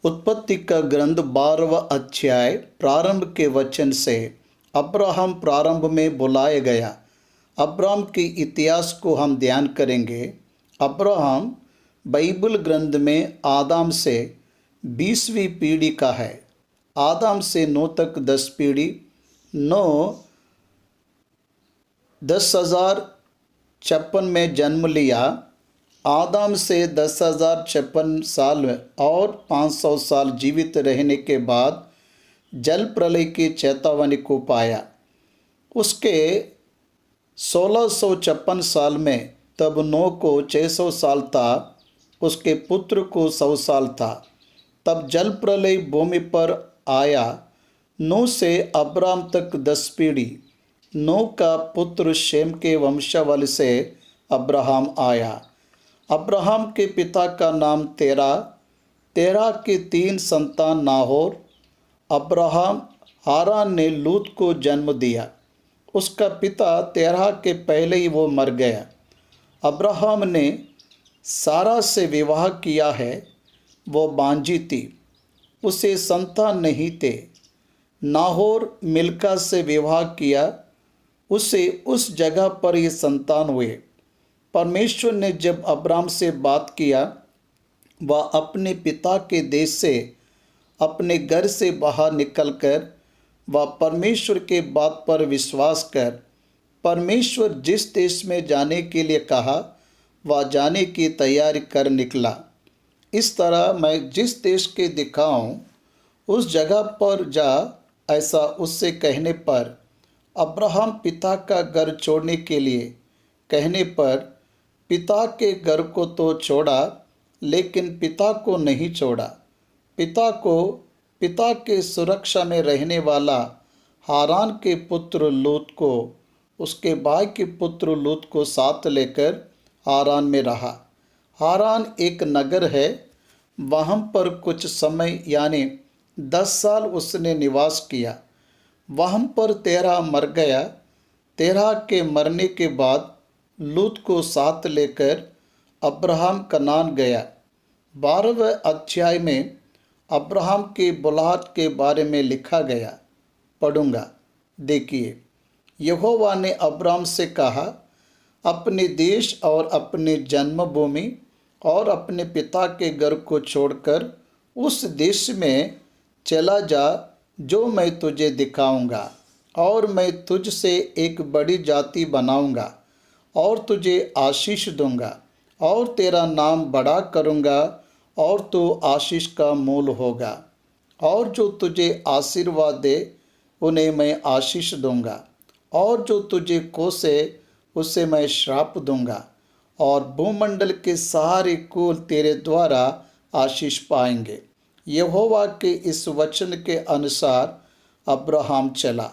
उत्पत्ति का ग्रंथ 12वां अध्याय प्रारंभ के वचन से। अब्राहम प्रारंभ में बुलाया गया। अब्राहम के इतिहास को हम ध्यान करेंगे। अब्राहम बाइबल ग्रंथ में आदम से 20वीं पीढ़ी का है। आदम से नूह तक 10 पीढ़ी। नूह 10,056 में जन्म लिया। आदम से 10,056 साल और 500 साल जीवित रहने के बाद जल प्रलय की चेतावनी को पाया। उसके 1656 साल में तब नूह को 600 साल था, उसके पुत्र को 100 साल था। तब जल प्रलय भूमि पर आया। नूह से अब्राम तक 10 पीढ़ी। नूह का पुत्र शेम के वंशावली से अब्राहम आया। अब्राहम के पिता का नाम तेरह। तेरह के 3 संतान नाहोर, अब्राहम, हारान ने लूत को जन्म दिया। उसका पिता तेरह के पहले ही वो मर गया। अब्राहम ने सारा से विवाह किया है, वो बांझी थी, उसे संतान नहीं थे। नाहोर मिल्का से विवाह किया, उसे उस जगह पर ये संतान हुए। परमेश्वर ने जब अब्राम से बात किया, वह अपने पिता के देश से, अपने घर से बाहर निकलकर वह परमेश्वर के बात पर विश्वास कर परमेश्वर जिस देश में जाने के लिए कहा वह जाने की तैयारी कर निकला। इस तरह मैं जिस देश के दिखाऊं उस जगह पर जा, ऐसा उससे कहने पर अब्राहम पिता का घर छोड़ने के लिए कहने पर पिता के घर को तो छोड़ा, लेकिन पिता को नहीं छोड़ा। पिता के सुरक्षा में रहने वाला हारान के पुत्र लूत को, उसके भाई के पुत्र लूत को साथ लेकर हारान में रहा। हारान एक नगर है, वहाँ पर कुछ समय यानी 10 साल उसने निवास किया। वहाँ पर तेरह मर गया। तेरह के मरने के बाद लूत को साथ लेकर अब्राहम कनान गया। 12वें अध्याय में अब्राहम के बुलाहट के बारे में लिखा गया। पढ़ूंगा, देखिए। यहोवा ने अब्राहम से कहा, अपने देश और अपने जन्मभूमि और अपने पिता के घर को छोड़कर उस देश में चला जा जो मैं तुझे दिखाऊंगा, और मैं तुझसे एक बड़ी जाति बनाऊंगा और तुझे आशीष दूंगा और तेरा नाम बड़ा करूंगा और तू आशीष का मूल होगा। और जो तुझे आशीर्वाद दे उन्हें मैं आशीष दूंगा, और जो तुझे कोसे उसे मैं श्राप दूंगा, और भूमंडल के सारे कुल तेरे द्वारा आशीष पाएंगे। यहोवा के इस वचन के अनुसार अब्राहम चला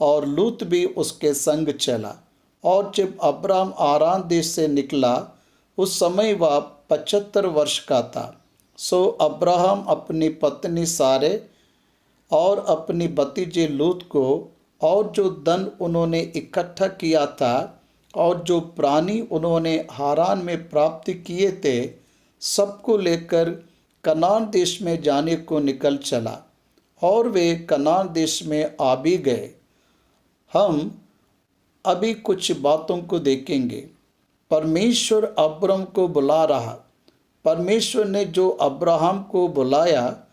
और लूत भी उसके संग चला। और जब अब्राम आरान देश से निकला उस समय वह 75 वर्ष का था। सो अब्राहम अपनी पत्नी सारे और अपनी भतीजे लूत को और जो धन उन्होंने इकट्ठा किया था और जो प्राणी उन्होंने हारान में प्राप्त किए थे, सबको लेकर कनान देश में जाने को निकल चला। और वे कनान देश में आ भी गए। हम अभी कुछ बातों को देखेंगे। परमेश्वर अब्राम को बुला रहा। परमेश्वर ने जो अब्राहम को बुलाया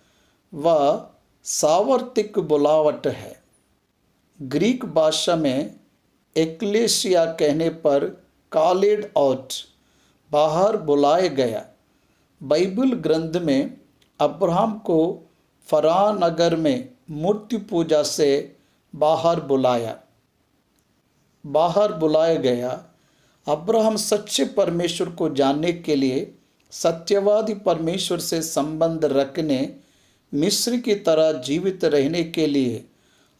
वह सार्वत्रिक बुलावट है। ग्रीक भाषा में एक्लेसिया कहने पर कॉल्ड आउट, बाहर बुलाया गया। बाइबल ग्रंथ में अब्राहम को फरान नगर में मूर्ति पूजा से बाहर बुलाया गया। अब्राहम सच्चे परमेश्वर को जानने के लिए सत्यवादी परमेश्वर से संबंध रखने, मिस्र की तरह जीवित रहने के लिए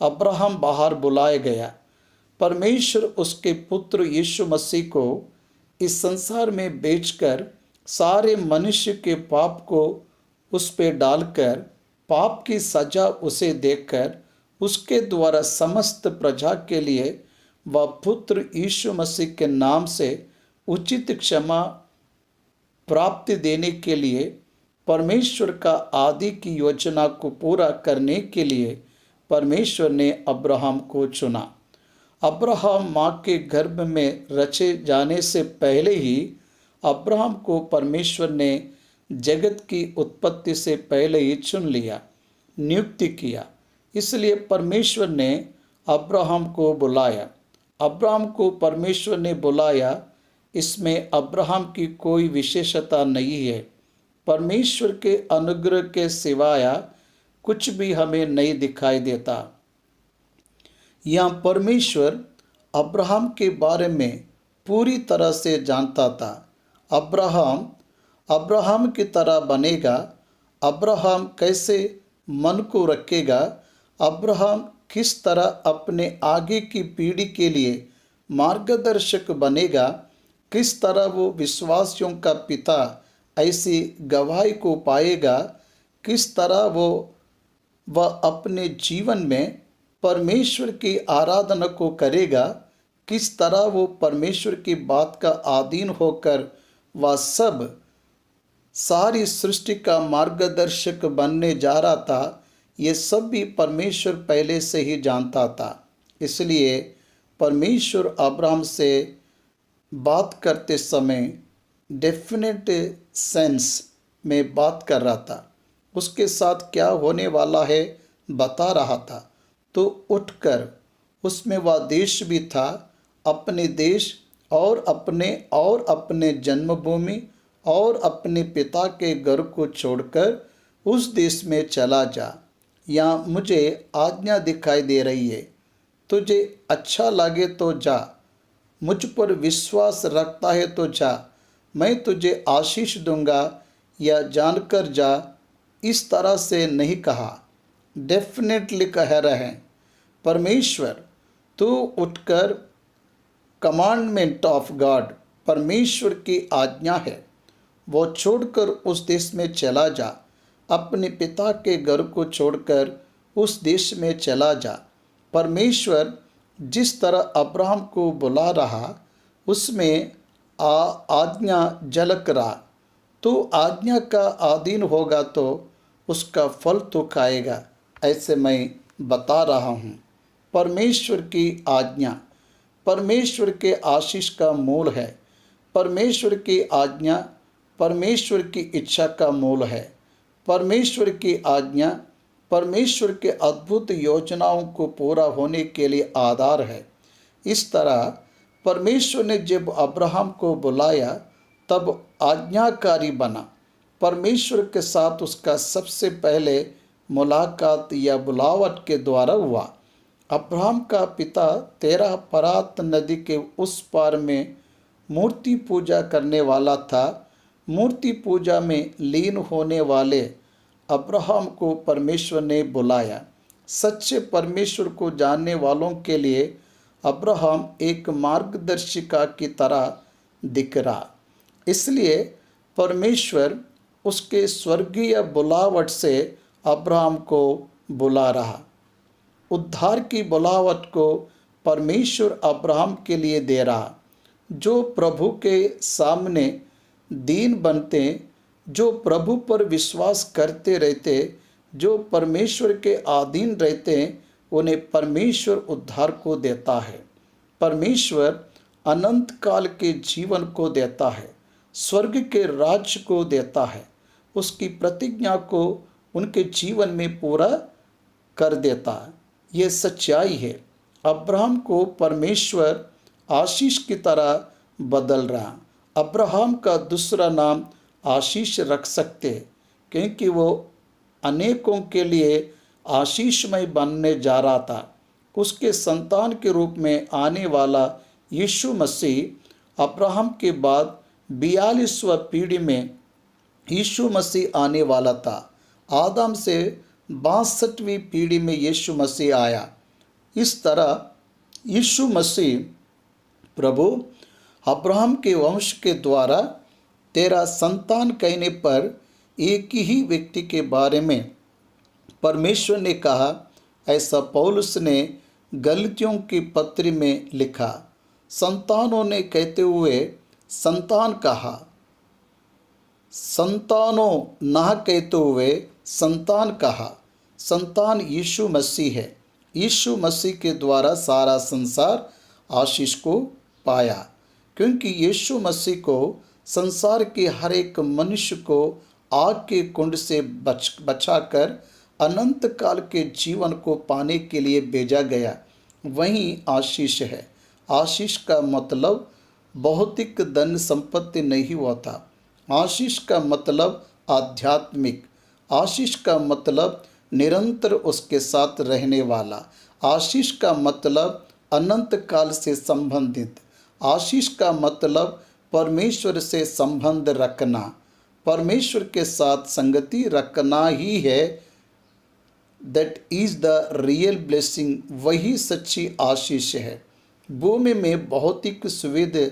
अब्राहम बाहर बुलाया गया। परमेश्वर उसके पुत्र यीशु मसीह को इस संसार में बेचकर सारे मनुष्य के पाप को उस पे डालकर पाप की सजा उसे देकर उसके द्वारा समस्त प्रजा के लिए वह पुत्र यीशु मसीह के नाम से उचित क्षमा प्राप्ति देने के लिए परमेश्वर का आदि की योजना को पूरा करने के लिए परमेश्वर ने अब्राहम को चुना। अब्राहम माँ के गर्भ में रचे जाने से पहले ही अब्राहम को परमेश्वर ने जगत की उत्पत्ति से पहले ही चुन लिया, नियुक्ति किया। इसलिए परमेश्वर ने अब्राहम को बुलाया। अब्राहम को परमेश्वर ने बुलाया, इसमें अब्राहम की कोई विशेषता नहीं है। परमेश्वर के अनुग्रह के सिवाय कुछ भी हमें नहीं दिखाई देता। यहाँ परमेश्वर अब्राहम के बारे में पूरी तरह से जानता था। अब्राहम की तरह बनेगा, अब्राहम कैसे मन को रखेगा, अब्राहम किस तरह अपने आगे की पीढ़ी के लिए मार्गदर्शक बनेगा, किस तरह वो विश्वासियों का पिता ऐसी गवाही को पाएगा, किस तरह वह अपने जीवन में परमेश्वर की आराधना को करेगा, किस तरह वो परमेश्वर की बात का अधीन होकर वह सब सारी सृष्टि का मार्गदर्शक बनने जा रहा था। ये सब भी परमेश्वर पहले से ही जानता था। इसलिए परमेश्वर अब्राहम से बात करते समय डेफिनेट सेंस में बात कर रहा था। उसके साथ क्या होने वाला है बता रहा था। तो उठकर, उसमें वह देश भी था, अपने देश और अपने जन्मभूमि और अपने पिता के घर को छोड़कर उस देश में चला जा। यहाँ मुझे आज्ञा दिखाई दे रही है, तुझे अच्छा लगे तो जा, मुझ पर विश्वास रखता है तो जा, मैं तुझे आशीष दूंगा या जानकर जा, इस तरह से नहीं कहा। डेफिनेटली कह रहे हैं परमेश्वर, तू उठकर, कमांडमेंट ऑफ गॉड, परमेश्वर की आज्ञा है, वो छोड़कर उस देश में चला जा, अपने पिता के घर को छोड़कर उस देश में चला जा। परमेश्वर जिस तरह अब्राहम को बुला रहा, उसमें आज्ञा झलक रहा। तो आज्ञा का अधीन होगा तो उसका फल तो खाएगा, ऐसे मैं बता रहा हूँ। परमेश्वर की आज्ञा परमेश्वर के आशीष का मूल है। परमेश्वर की आज्ञा परमेश्वर की इच्छा का मूल है। परमेश्वर की आज्ञा परमेश्वर के अद्भुत योजनाओं को पूरा होने के लिए आधार है। इस तरह परमेश्वर ने जब अब्राहम को बुलाया तब आज्ञाकारी बना। परमेश्वर के साथ उसका सबसे पहले मुलाकात या बुलावट के द्वारा हुआ। अब्राहम का पिता तेरह फरात नदी के उस पार में मूर्ति पूजा करने वाला था। मूर्ति पूजा में लीन होने वाले अब्राहम को परमेश्वर ने बुलाया। सच्चे परमेश्वर को जानने वालों के लिए अब्राहम एक मार्गदर्शिका की तरह दिख रहा। इसलिए परमेश्वर उसके स्वर्गीय बुलावट से अब्राहम को बुला रहा। उद्धार की बुलावट को परमेश्वर अब्राहम के लिए दे रहा। जो प्रभु के सामने दीन बनते, जो प्रभु पर विश्वास करते रहते, जो परमेश्वर के अधीन रहते, उन्हें परमेश्वर उद्धार को देता है। परमेश्वर अनंत काल के जीवन को देता है, स्वर्ग के राज्य को देता है, उसकी प्रतिज्ञा को उनके जीवन में पूरा कर देता है। ये सच्चाई है। अब्राहम को परमेश्वर आशीष की तरह बदल रहा। अब्राहम का दूसरा नाम आशीष रख सकते, क्योंकि वो अनेकों के लिए आशीषमय बनने जा रहा था। उसके संतान के रूप में आने वाला यीशु मसीह अब्राहम के बाद 42वां पीढ़ी में यीशु मसीह आने वाला था। आदम से 62वीं पीढ़ी में यीशु मसीह आया। इस तरह यीशु मसीह प्रभु अब्राहम के वंश के द्वारा तेरा संतान कहने पर एक ही व्यक्ति के बारे में परमेश्वर ने कहा। ऐसा पौलुस ने गलतियों की पत्री में लिखा। संतानों ने कहते हुए संतान कहा। संतानों ना कहते हुए संतान कहा। संतान यीशु मसीह है। यीशु मसीह के द्वारा सारा संसार आशीष को पाया, क्योंकि यीशु मसीह को संसार के हर एक मनुष्य को आग के कुंड से बचाकर अनंत काल के जीवन को पाने के लिए भेजा गया। वही आशीष है। आशीष का मतलब भौतिक धन संपत्ति नहीं होता। आशीष का मतलब आध्यात्मिक। आशीष का मतलब निरंतर उसके साथ रहने वाला। आशीष का मतलब अनंत काल से संबंधित। आशीष का मतलब परमेश्वर से संबंध रखना, परमेश्वर के साथ संगति रखना ही है। That is the real blessing. वही सच्ची आशीष है। भूमि में भौतिक सुविधा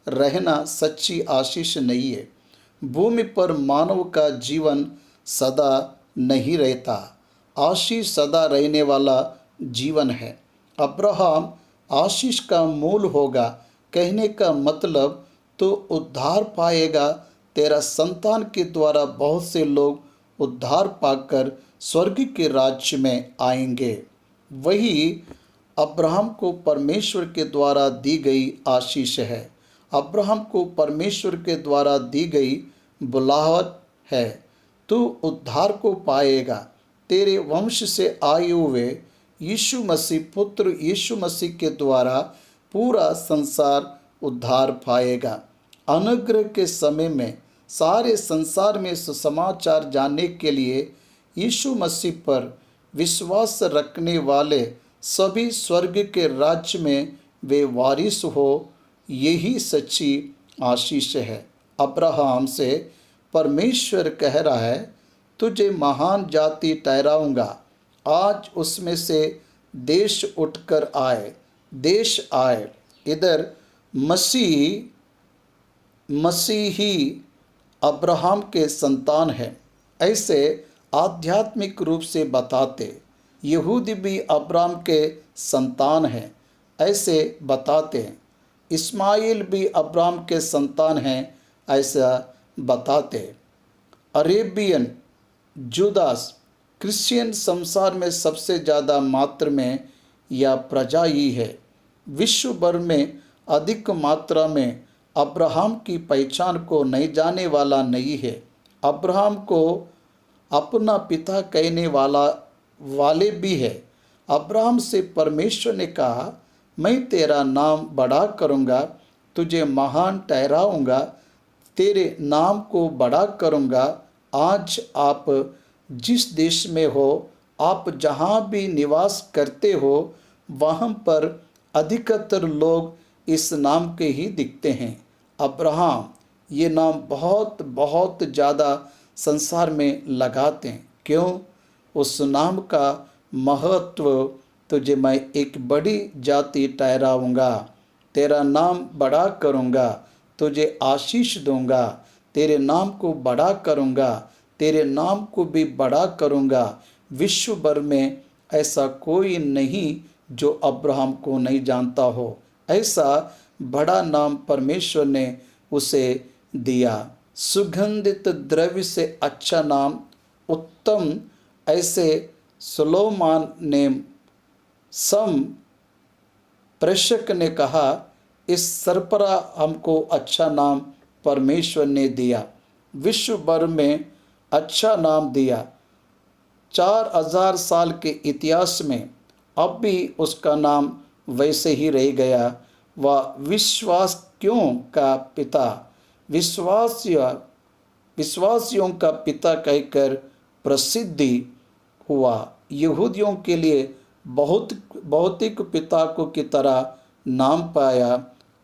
रहना सच्ची आशीष नहीं है। भूमि पर मानव का जीवन सदा नहीं रहता। आशीष सदा रहने वाला जीवन है। अब्राहम आशीष का मूल होगा। कहने का मतलब तो उद्धार पाएगा। तेरा संतान के द्वारा बहुत से लोग उद्धार पाकर स्वर्ग के राज्य में आएंगे। वही अब्राहम को परमेश्वर के द्वारा दी गई आशीष है। अब्राहम को परमेश्वर के द्वारा दी गई बुलाहट है। तू उद्धार को पाएगा। तेरे वंश से आए हुए यीशु मसीह, पुत्र यीशु मसीह के द्वारा पूरा संसार उद्धार पाएगा। अनुग्रह के समय में सारे संसार में सुसमाचार जानने के लिए यीशु मसीह पर विश्वास रखने वाले सभी स्वर्ग के राज्य में वे वारिस हो। यही सच्ची आशीष है। अब्राहम से परमेश्वर कह रहा है, तुझे महान जाति ठहराऊंगा। आज उसमें से देश उठकर आए, देश आए। इधर मसीही अब्राहम के संतान है, ऐसे आध्यात्मिक रूप से बताते। यहूदी भी अब्राहम के संतान हैं, ऐसे बताते हैं। इस्माइल भी अब्राहम के संतान हैं, ऐसा बताते। अरेबियन, जुदास, क्रिश्चियन संसार में सबसे ज़्यादा मात्रा में या प्रजा ही है। विश्व भर में अधिक मात्रा में अब्राहम की पहचान को नहीं जाने वाला नहीं है। अब्राहम को अपना पिता कहने वाले भी है। अब्राहम से परमेश्वर ने कहा, मैं तेरा नाम बड़ा करूँगा, तुझे महान ठहराऊँगा, तेरे नाम को बड़ा करूँगा। आज आप जिस देश में हो, आप जहाँ भी निवास करते हो, वहाँ पर अधिकतर लोग इस नाम के ही दिखते हैं, अब्राहम। ये नाम बहुत बहुत ज़्यादा संसार में लगाते हैं। क्यों? उस नाम का महत्व, तुझे मैं एक बड़ी जाति ठहराऊँगा, तेरा नाम बड़ा करूँगा, तुझे आशीष दूँगा, तेरे नाम को बड़ा करूँगा, तेरे नाम को भी बड़ा करूँगा। विश्व भर में ऐसा कोई नहीं जो अब्राहम को नहीं जानता हो। ऐसा बड़ा नाम परमेश्वर ने उसे दिया। सुगंधित द्रव्य से अच्छा नाम उत्तम, ऐसे सुलोमान ने प्रेषक ने कहा, इस सरपरा हमको अच्छा नाम परमेश्वर ने दिया, विश्व भर में अच्छा नाम दिया। 4000 साल के इतिहास में अब भी उसका नाम वैसे ही रह गया। वह विश्वासियों का पिता, विश्वासियों का पिता कहकर प्रसिद्धि हुआ। यहूदियों के लिए भौतिक पिता को की तरह नाम पाया।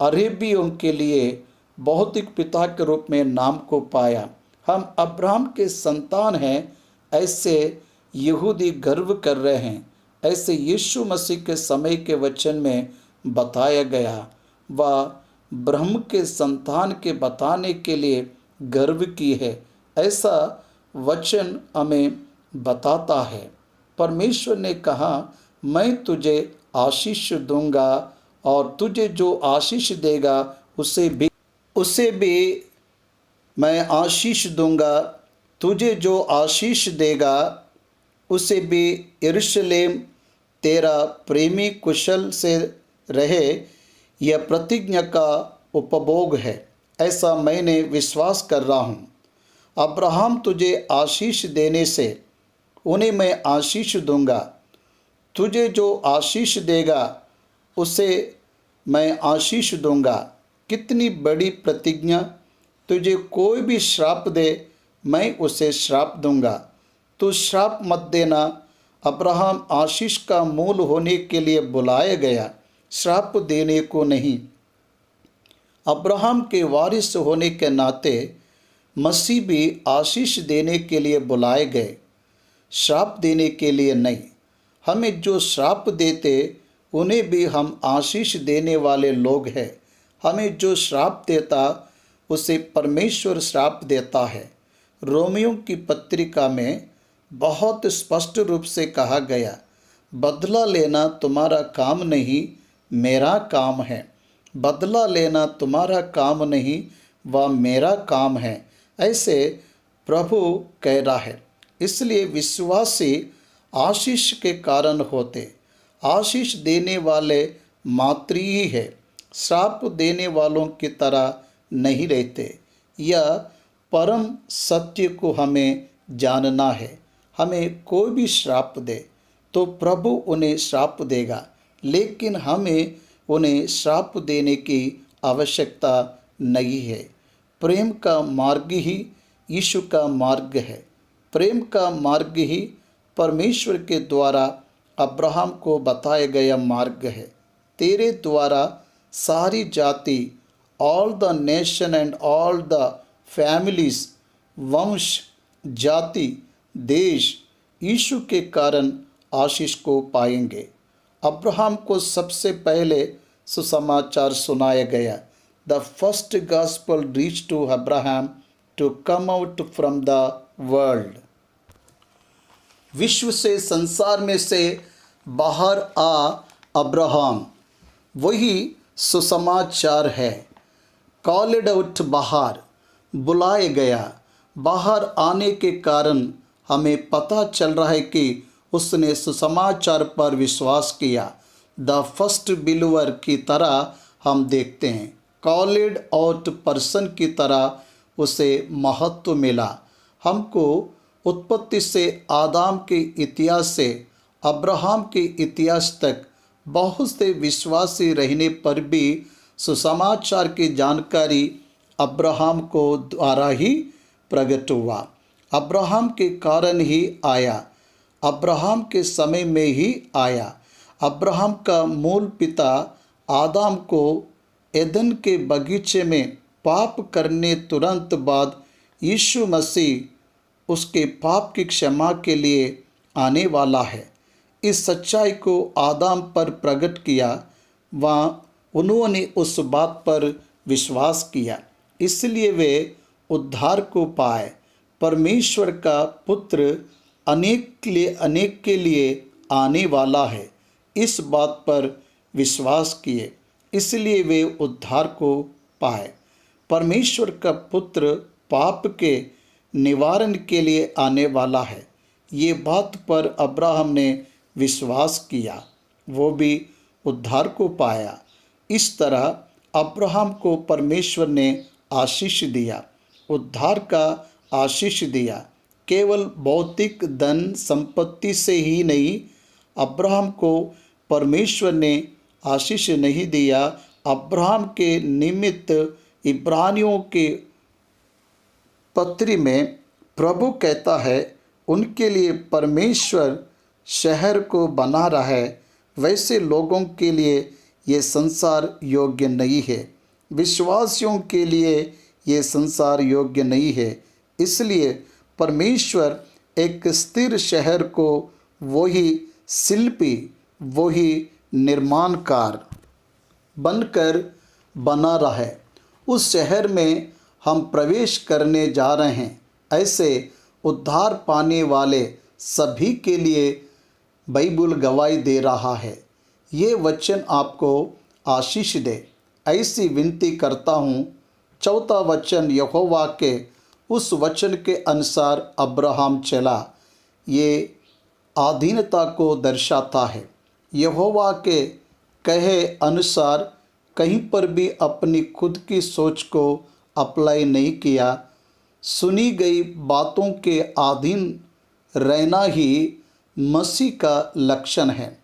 अरेबियों के लिए भौतिक पिता के रूप में नाम को पाया। हम अब्राहम के संतान हैं, ऐसे यहूदी गर्व कर रहे हैं। ऐसे यीशु मसीह के समय के वचन में बताया गया। वह ब्रह्म के संतान के बताने के लिए गर्व की है, ऐसा वचन हमें बताता है। परमेश्वर ने कहा, मैं तुझे आशीष दूंगा और तुझे जो आशीष देगा उसे भी मैं आशीष दूंगा, तुझे जो आशीष देगा उसे भी यरूशलेम तेरा प्रेमी कुशल से रहे, यह प्रतिज्ञा का उपभोग है, ऐसा मैंने विश्वास कर रहा हूँ। अब्राहम तुझे आशीष देने से उन्हें मैं आशीष दूंगा, तुझे जो आशीष देगा उसे मैं आशीष दूंगा। कितनी बड़ी प्रतिज्ञा! तुझे कोई भी श्राप दे मैं उसे श्राप दूंगा, तू श्राप मत देना। अब्राहम आशीष का मूल होने के लिए बुलाया गया, श्राप देने को नहीं। अब्राहम के वारिस होने के नाते मसीह भी आशीष देने के लिए बुलाए गए, श्राप देने के लिए नहीं। हमें जो श्राप देते उन्हें भी हम आशीष देने वाले लोग हैं। हमें जो श्राप देता उसे परमेश्वर श्राप देता है। रोमियों की पत्रिका में बहुत स्पष्ट रूप से कहा गया, बदला लेना तुम्हारा काम नहीं, मेरा काम है। बदला लेना तुम्हारा काम नहीं, वह मेरा काम है, ऐसे प्रभु कह रहा है। इसलिए विश्वासी आशीष के कारण होते। आशीष देने वाले मातृ ही है, श्राप देने वालों की तरह नहीं रहते। यह परम सत्य को हमें जानना है। हमें कोई भी श्राप दे तो प्रभु उन्हें श्राप देगा, लेकिन हमें उन्हें श्राप देने की आवश्यकता नहीं है। प्रेम का मार्ग ही यीशु का मार्ग है। प्रेम का मार्ग ही परमेश्वर के द्वारा अब्राहम को बताया गया मार्ग है। तेरे द्वारा सारी जाति, all the nation and all the families, वंश, जाति, देश यीशु के कारण आशीष को पाएंगे। अब्राहम को सबसे पहले सुसमाचार सुनाया गया। The first gospel reach to Abraham to come out from the world. विश्व से, संसार में से बाहर आ अब्राहम, वही सुसमाचार है। कॉल्ड आउट, बाहर बुलाया गया। बाहर आने के कारण हमें पता चल रहा है कि उसने सुसमाचार पर विश्वास किया। द फर्स्ट बिलीवर की तरह हम देखते हैं। कॉल्ड आउट पर्सन की तरह उसे महत्व मिला। हमको उत्पत्ति से आदम के इतिहास से अब्राहम के इतिहास तक बहुत से विश्वासी रहने पर भी सुसमाचार की जानकारी अब्राहम को द्वारा ही प्रकट हुआ। अब्राहम के कारण ही आया, अब्राहम के समय में ही आया। अब्राहम का मूल पिता आदम को एदन के बगीचे में पाप करने तुरंत बाद यीशु मसीह उसके पाप की क्षमा के लिए आने वाला है। इस सच्चाई को आदम पर प्रकट किया, वहाँ उन्होंने उस बात पर विश्वास किया, इसलिए वे उद्धार को पाए। परमेश्वर का पुत्र अनेक के लिए आने वाला है, इस बात पर विश्वास किए, इसलिए वे उद्धार को पाए। परमेश्वर का पुत्र पाप के निवारण के लिए आने वाला है, ये बात पर अब्राहम ने विश्वास किया, वो भी उद्धार को पाया। इस तरह अब्राहम को परमेश्वर ने आशीष दिया, उद्धार का आशीष दिया। केवल भौतिक धन संपत्ति से ही नहीं, अब्राहम को परमेश्वर ने आशीष नहीं दिया। अब्राहम के निमित्त इब्रानियों के पत्री में प्रभु कहता है, उनके लिए परमेश्वर शहर को बना रहा है, वैसे लोगों के लिए ये संसार योग्य नहीं है। विश्वासियों के लिए ये संसार योग्य नहीं है। इसलिए परमेश्वर एक स्थिर शहर को वही शिल्पी, वही निर्माणकार बनकर बना रहा है। उस शहर में हम प्रवेश करने जा रहे हैं। ऐसे उद्धार पाने वाले सभी के लिए बाइबल गवाही दे रहा है। ये वचन आपको आशीष दे, ऐसी विनती करता हूँ। चौथा वचन यहोवा के उस वचन के अनुसार अब्राहम चला। ये अधीनता को दर्शाता है। यहोवा के कहे अनुसार कहीं पर भी अपनी खुद की सोच को अप्लाई नहीं किया। सुनी गई बातों के अधीन रहना ही मसीह का लक्षण है।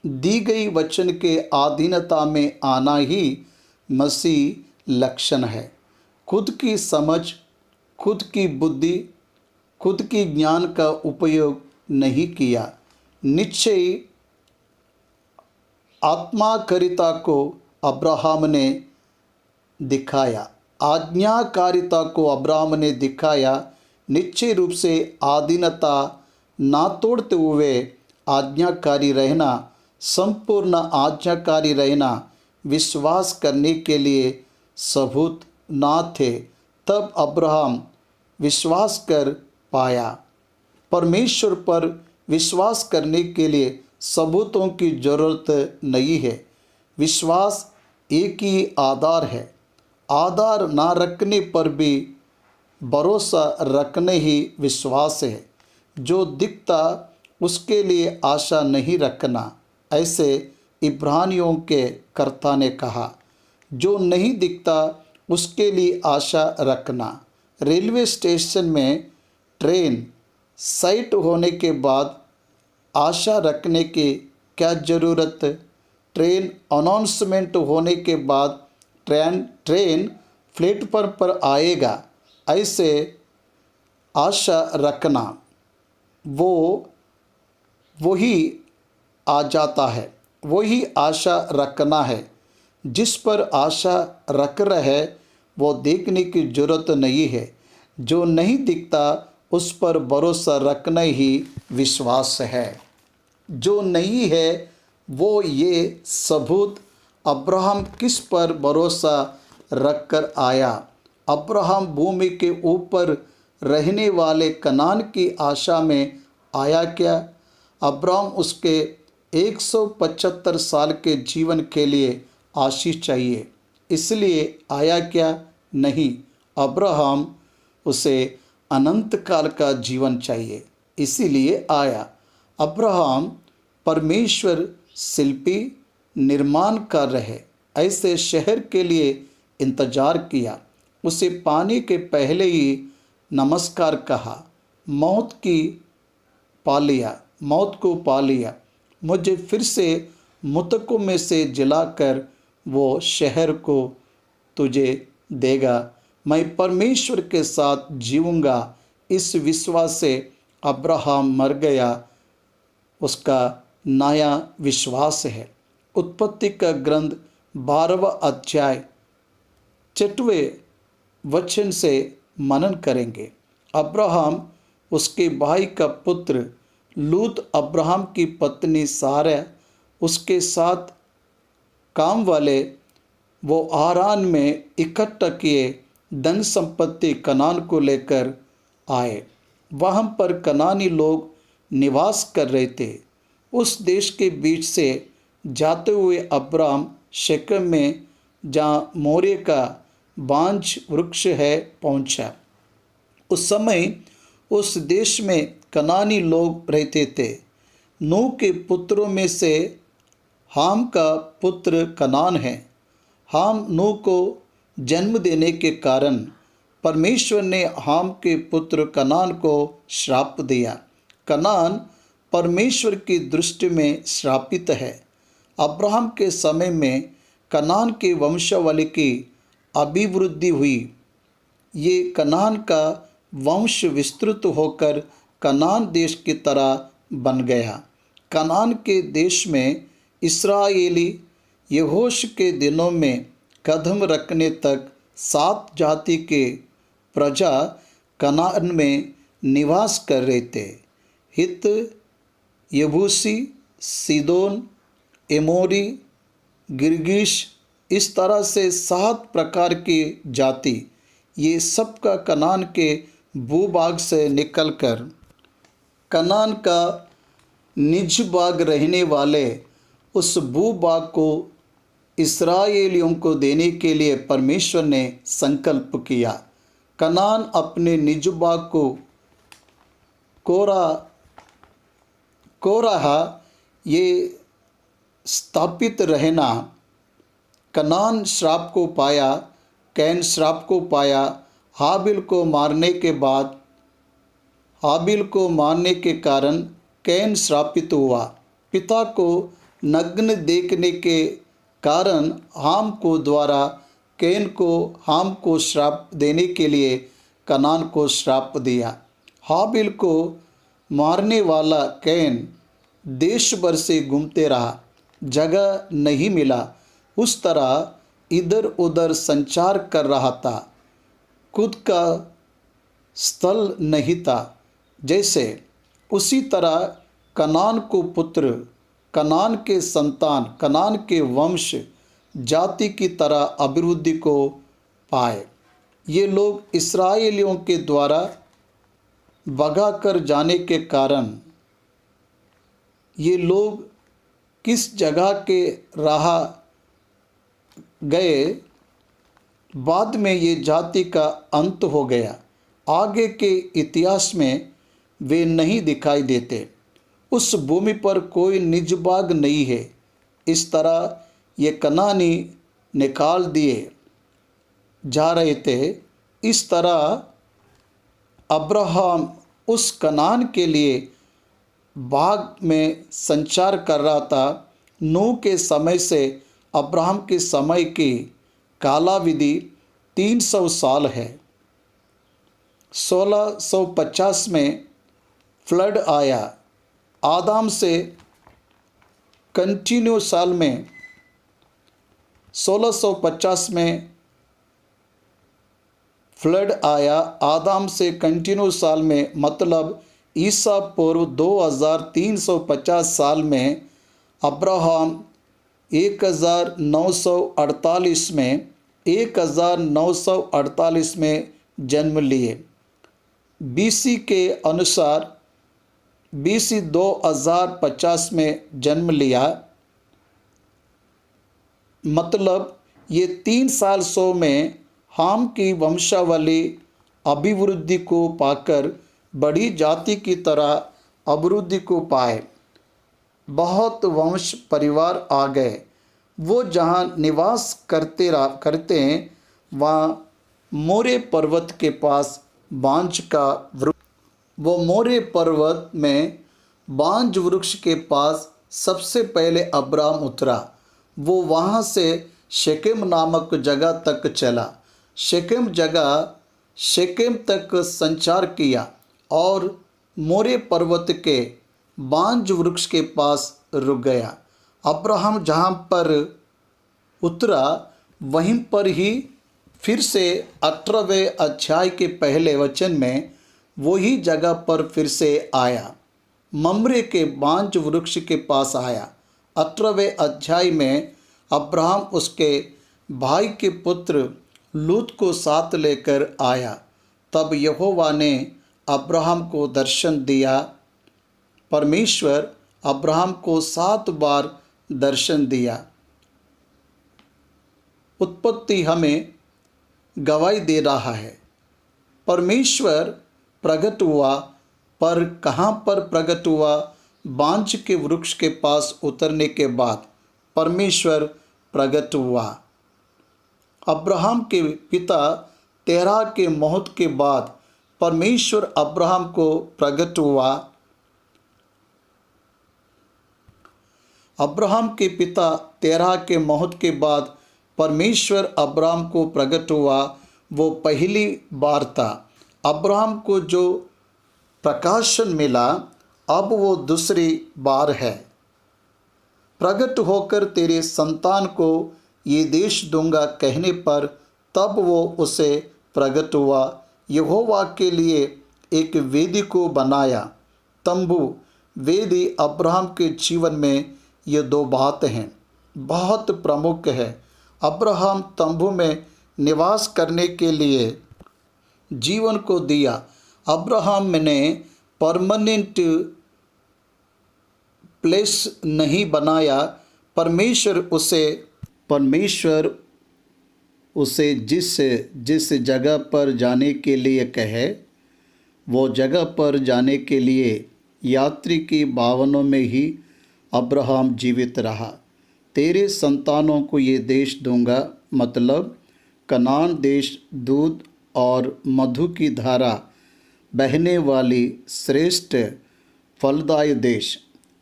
दी गई वचन के अधीनता में आना ही मसीह लक्षण है। खुद की समझ, खुद की बुद्धि, खुद की ज्ञान का उपयोग नहीं किया। निश्चय आत्माकारिता को अब्राहम ने दिखाया, आज्ञाकारिता को अब्राहम ने दिखाया। निश्चय रूप से अधीनता ना तोड़ते हुए आज्ञाकारी रहना, संपूर्ण आज्ञाकारी रहना विश्वास करने के लिए सबूत ना थे। तब अब्राहम विश्वास कर पाया। परमेश्वर पर विश्वास करने के लिए सबूतों की ज़रूरत नहीं है। विश्वास एक ही आधार है। आधार ना रखने पर भी भरोसा रखने ही विश्वास है। जो दिखता उसके लिए आशा नहीं रखना, ऐसे इब्रानियों के कर्ता ने कहा। जो नहीं दिखता उसके लिए आशा रखना। रेलवे स्टेशन में ट्रेन साइट होने के बाद आशा रखने की क्या ज़रूरत? ट्रेन अनाउंसमेंट होने के बाद ट्रेन प्लेटफॉर्म पर आएगा, ऐसे आशा रखना वही आ जाता है। वही आशा रखना है। जिस पर आशा रख रहे वो देखने की ज़रूरत नहीं है। जो नहीं दिखता उस पर भरोसा रखना ही विश्वास है। जो नहीं है वो ये सबूत अब्राहम किस पर भरोसा रखकर आया। अब्राहम भूमि के ऊपर रहने वाले कनान की आशा में आया क्या? अब्राहम उसके 175 साल के जीवन के लिए आशीष चाहिए, इसलिए आया क्या? नहीं, अब्राहम उसे अनंत काल का जीवन चाहिए, इसीलिए आया। अब्राहम परमेश्वर शिल्पी निर्माण कर रहे ऐसे शहर के लिए इंतजार किया। उसे पाने के पहले ही नमस्कार कहा। मौत को पा लिया। मुझे फिर से मृतकों में से जिलाकर वो शहर को तुझे देगा। मैं परमेश्वर के साथ जीऊँगा। इस विश्वास से अब्राहम मर गया। उसका नया विश्वास है। उत्पत्ति का ग्रंथ 12वां अध्याय 6वें वचन से मनन करेंगे। अब्राहम उसके भाई का पुत्र लूत, अब्राहम की पत्नी सारा, उसके साथ काम वाले वो हारान में इकट्ठा किए धन संपत्ति कनान को लेकर आए। वहाँ पर कनानी लोग निवास कर रहे थे। उस देश के बीच से जाते हुए अब्राम शेकेम में, जहाँ मोरे का बांज वृक्ष है, पहुँचा। उस समय उस देश में कनानी लोग रहते थे। नूह के पुत्रों में से हाम का पुत्र कनान है। हाम नूह को जन्म देने के कारण परमेश्वर ने हाम के पुत्र कनान को श्राप दिया। कनान परमेश्वर की दृष्टि में श्रापित है। अब्राहम के समय में कनान के वंशावली की अभिवृद्धि हुई। ये कनान का वंश विस्तृत होकर कनान देश की तरह बन गया। कनान के देश में इस्राएली यहोश के दिनों में कदम रखने तक 7 जाति के प्रजा कनान में निवास कर रहे थे। हित, यबूसी, सीदोन, एमोरी, गिरगिश, इस तरह से 7 प्रकार की जाति, ये सब का कनान के भूभाग से निकलकर कनान का निज भाग रहने वाले उस भूभाग को इस्राएलियों को देने के लिए परमेश्वर ने संकल्प किया। कनान अपने निज बाग को कोराहा ये स्थापित रहना। कनान श्राप को पाया, कैन श्राप को पाया। हाबिल को मारने के कारण कैन श्रापित हुआ। पिता को नग्न देखने के कारण हाम को द्वारा कैन को हाम को श्राप देने के लिए कनान को श्राप दिया। हाबिल को मारने वाला कैन देश भर से घूमते रहा, जगह नहीं मिला। उस तरह इधर उधर संचार कर रहा था, खुद का स्थल नहीं था। जैसे उसी तरह कनान को पुत्र, कनान के संतान, कनान के वंश जाति की तरह अभिवृद्धि को पाए। ये लोग इस्राएलियों के द्वारा भगा कर जाने के कारण ये लोग किस जगह के रहा गए, बाद में ये जाति का अंत हो गया। आगे के इतिहास में वे नहीं दिखाई देते। उस भूमि पर कोई निज बाग नहीं है। इस तरह ये कनानी निकाल दिए जा रहे थे। इस तरह अब्राहम उस कनान के लिए बाग में संचार कर रहा था। नूह के समय से अब्राहम के समय की कालावधि 300 साल है। 1650 में फ्लड आया। आदम से कंटिन्यू साल में 1650 में फ्लड आया। आदम से कंटिन्यू साल में मतलब ईसा पूर्व 2350 साल में अब्राहम 1948 में जन्म लिए। बीसी के अनुसार बीसी 2050 में जन्म लिया। मतलब ये 3 साल 100 में हाम की वंशावली अभिवृद्धि को पाकर बड़ी जाति की तरह अभिवृद्धि को पाए। बहुत वंश परिवार आ गए। वो जहाँ निवास करते हैं वहाँ मोरे पर्वत के पास बांज का वृक्ष, वो मोरे पर्वत में बांज वृक्ष के पास सबसे पहले अब्राम उतरा। वो वहाँ से शेकेम नामक जगह तक चला। शेकेम तक संचार किया और मोरे पर्वत के बांज वृक्ष के पास रुक गया। अब्राहम जहाँ पर उतरा वहीं पर ही फिर से 18वें अध्याय के पहले वचन में वही जगह पर फिर से आया। ममरे के बांज वृक्ष के पास आया। 18वें अध्याय में अब्राहम उसके भाई के पुत्र लूत को साथ लेकर आया। तब यहोवा ने अब्राहम को दर्शन दिया। परमेश्वर अब्राहम को 7 बार दर्शन दिया। उत्पत्ति हमें गवाही दे रहा है। परमेश्वर प्रकट हुआ, पर कहाँ पर प्रकट हुआ? बांज के वृक्ष के पास उतरने के बाद परमेश्वर प्रकट हुआ। अब्राहम के पिता तेरह के मौत के बाद परमेश्वर अब्राहम को प्रकट हुआ। अब्राहम के पिता तेरह के मौत के बाद परमेश्वर अब्राहम को प्रकट हुआ। वो पहली बार था। अब्राहम को जो प्रकाशन मिला अब वो दूसरी बार है। प्रकट होकर तेरे संतान को ये देश दूंगा कहने पर तब वो उसे प्रकट हुआ। यहोवा के लिए एक वेदी को बनाया। तंबू वेदी अब्राहम के जीवन में ये 2 बात हैं, बहुत प्रमुख है। अब्राहम तंबू में निवास करने के लिए जीवन को दिया। अब्राहम ने परमानेंट प्लेस नहीं बनाया। परमेश्वर उसे परमेश्वर उसे जिस जिस जगह पर जाने के लिए कहे वो जगह पर जाने के लिए यात्री की भावनाओं में ही अब्राहम जीवित रहा। तेरे संतानों को ये देश दूंगा, मतलब कनान देश, दूध और मधु की धारा बहने वाली श्रेष्ठ फलदायी देश।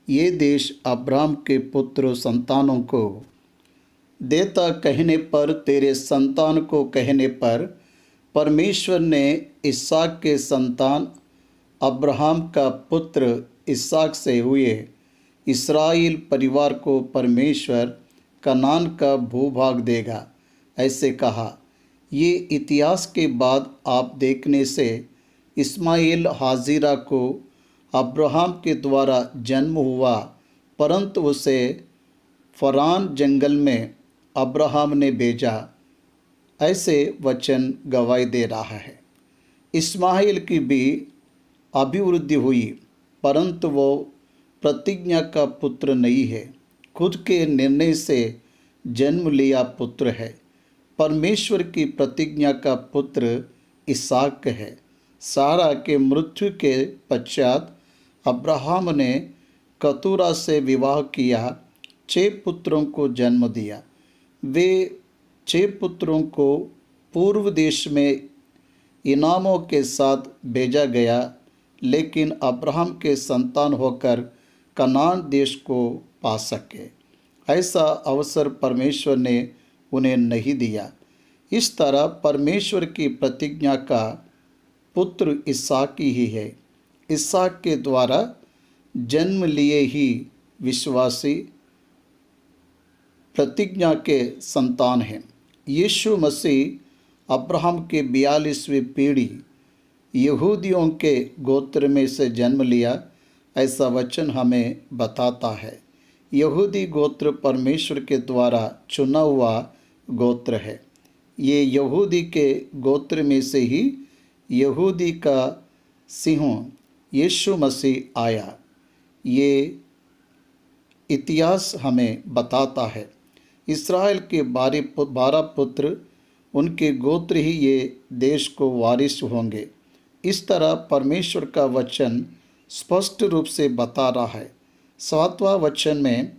ये देश अब्राहम के पुत्र संतानों को देता कहने पर, तेरे संतान को कहने पर परमेश्वर ने इसहाक के संतान अब्राहम का पुत्र इसहाक से हुए इस्राएल परिवार को परमेश्वर कनान का भूभाग देगा, ऐसे कहा। ये इतिहास के बाद आप देखने से इस्माइल हाजिरा को अब्राहम के द्वारा जन्म हुआ, परंतु उसे फरान जंगल में अब्राहम ने भेजा, ऐसे वचन गवाही दे रहा है। इस्माइल की भी अभिवृद्धि हुई, परंतु वो प्रतिज्ञा का पुत्र नहीं है, खुद के निर्णय से जन्म लिया पुत्र है। परमेश्वर की प्रतिज्ञा का पुत्र इसहाक है। सारा के मृत्यु के पश्चात अब्राहम ने कतूरा से विवाह किया, 6 पुत्रों को जन्म दिया। वे 6 पुत्रों को पूर्व देश में इनामों के साथ भेजा गया, लेकिन अब्राहम के संतान होकर कनान देश को पा सके, ऐसा अवसर परमेश्वर ने उन्हें नहीं दिया। इस तरह परमेश्वर की प्रतिज्ञा का पुत्र इसहाक ही है। इसहाक के द्वारा जन्म लिए ही विश्वासी प्रतिज्ञा के संतान हैं। यीशु मसीह अब्राहम के 42वीं पीढ़ी यहूदियों के गोत्र में से जन्म लिया, ऐसा वचन हमें बताता है। यहूदी गोत्र परमेश्वर के द्वारा चुना हुआ गोत्र है। ये यहूदी के गोत्र में से ही यहूदी का सिंह यीशु मसीह आया। ये इतिहास हमें बताता है। इस्राएल के 12 पुत्र, उनके गोत्र ही ये देश को वारिस होंगे। इस तरह परमेश्वर का वचन स्पष्ट रूप से बता रहा है। 7वां वचन में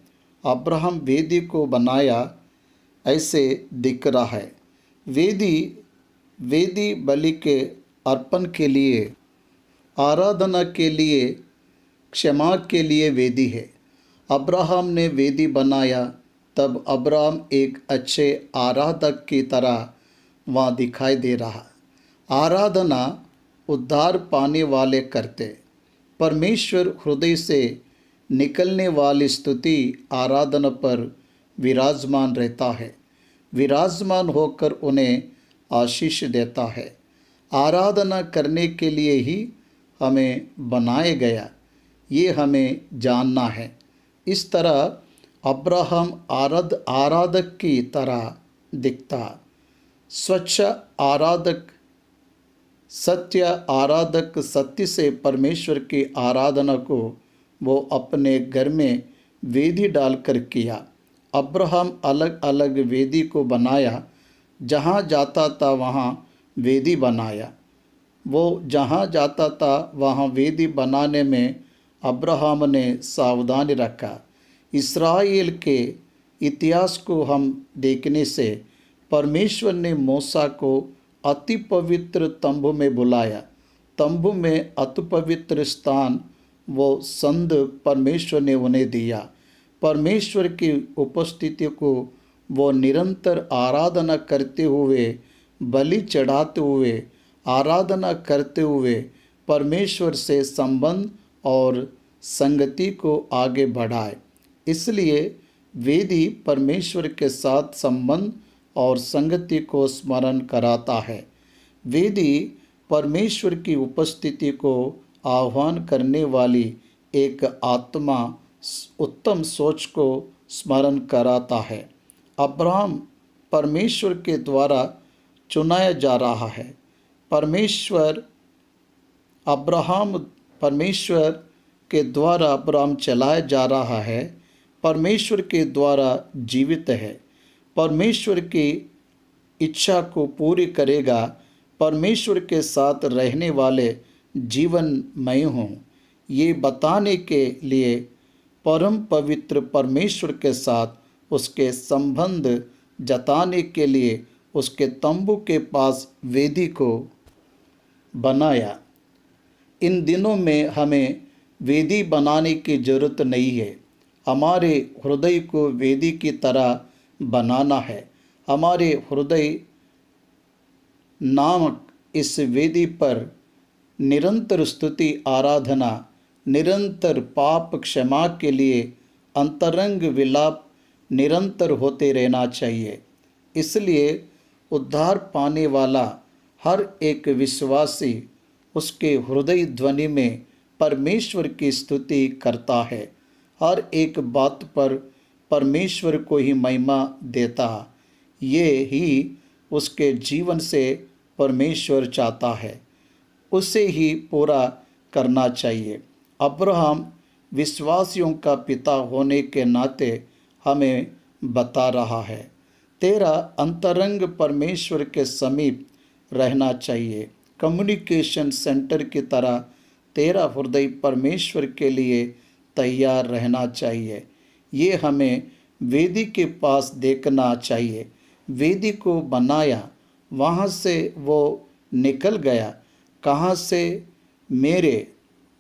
अब्राहम वेदी को बनाया, ऐसे दिख रहा है। वेदी बलि के अर्पण के लिए, आराधना के लिए, क्षमा के लिए वेदी है। अब्राहम ने वेदी बनाया, तब अब्राहम एक अच्छे आराधक की तरह वहाँ दिखाई दे रहा। आराधना उद्धार पाने वाले करते। परमेश्वर हृदय से निकलने वाली स्तुति आराधना पर विराजमान रहता है, विराजमान होकर उन्हें आशीष देता है। आराधना करने के लिए ही हमें बनाया गया, ये हमें जानना है। इस तरह अब्राहम आराधक की तरह दिखता। स्वच्छ आराधक, सत्य आराधक सत्य से परमेश्वर की आराधना को वो अपने घर में वेदी डालकर किया। अब्राहम अलग अलग वेदी को बनाया, जहाँ जाता था वहाँ वेदी बनाया। वो जहाँ जाता था वहाँ वेदी बनाने में अब्राहम ने सावधानी रखा। इस्राएल के इतिहास को हम देखने से परमेश्वर ने मूसा को अति पवित्र तंबू में बुलाया। तंबू में अति पवित्र स्थान वो संद परमेश्वर ने उन्हें दिया। परमेश्वर की उपस्थिति को वो निरंतर आराधना करते हुए, बलि चढ़ाते हुए, आराधना करते हुए परमेश्वर से संबंध और संगति को आगे बढ़ाए। इसलिए वेदी परमेश्वर के साथ संबंध और संगति को स्मरण कराता है। वेदी परमेश्वर की उपस्थिति को आह्वान करने वाली एक आत्मा उत्तम सोच को स्मरण कराता है। अब्राहम परमेश्वर के द्वारा चुनाया जा रहा है। परमेश्वर के द्वारा अब्राहम चलाया जा रहा है। परमेश्वर के द्वारा जीवित है। परमेश्वर की इच्छा को पूरी करेगा। परमेश्वर के साथ रहने वाले जीवनमय हों, ये बताने के लिए परम पवित्र परमेश्वर के साथ उसके संबंध जताने के लिए उसके तंबू के पास वेदी को बनाया। इन दिनों में हमें वेदी बनाने की ज़रूरत नहीं है। हमारे हृदय को वेदी की तरह बनाना है। हमारे हृदय नामक इस वेदी पर निरंतर स्तुति आराधना, निरंतर पाप क्षमा के लिए अंतरंग विलाप निरंतर होते रहना चाहिए। इसलिए उद्धार पाने वाला हर एक विश्वासी उसके हृदय ध्वनि में परमेश्वर की स्तुति करता है। हर एक बात पर परमेश्वर को ही महिमा देता। ये ही उसके जीवन से परमेश्वर चाहता है, उसे ही पूरा करना चाहिए। अब्राहम विश्वासियों का पिता होने के नाते हमें बता रहा है, तेरा अंतरंग परमेश्वर के समीप रहना चाहिए। कम्युनिकेशन सेंटर की तरह तेरा हृदय परमेश्वर के लिए तैयार रहना चाहिए। ये हमें वेदी के पास देखना चाहिए। वेदी को बनाया, वहाँ से वो निकल गया। कहाँ से? मेरे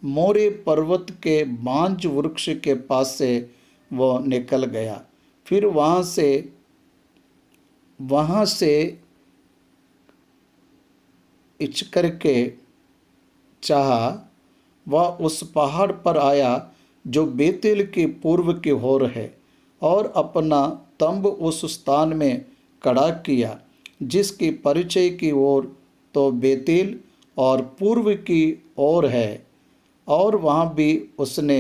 मोरे पर्वत के बांज वृक्ष के पास से वो निकल गया। फिर वहाँ से इच करके चाहा, वह उस पहाड़ पर आया जो बेतेल के पूर्व की ओर है, और अपना तंब उस स्थान में खड़ा किया जिसकी परिचय की ओर तो बेतेल और पूर्व की ओर है। और वहाँ भी उसने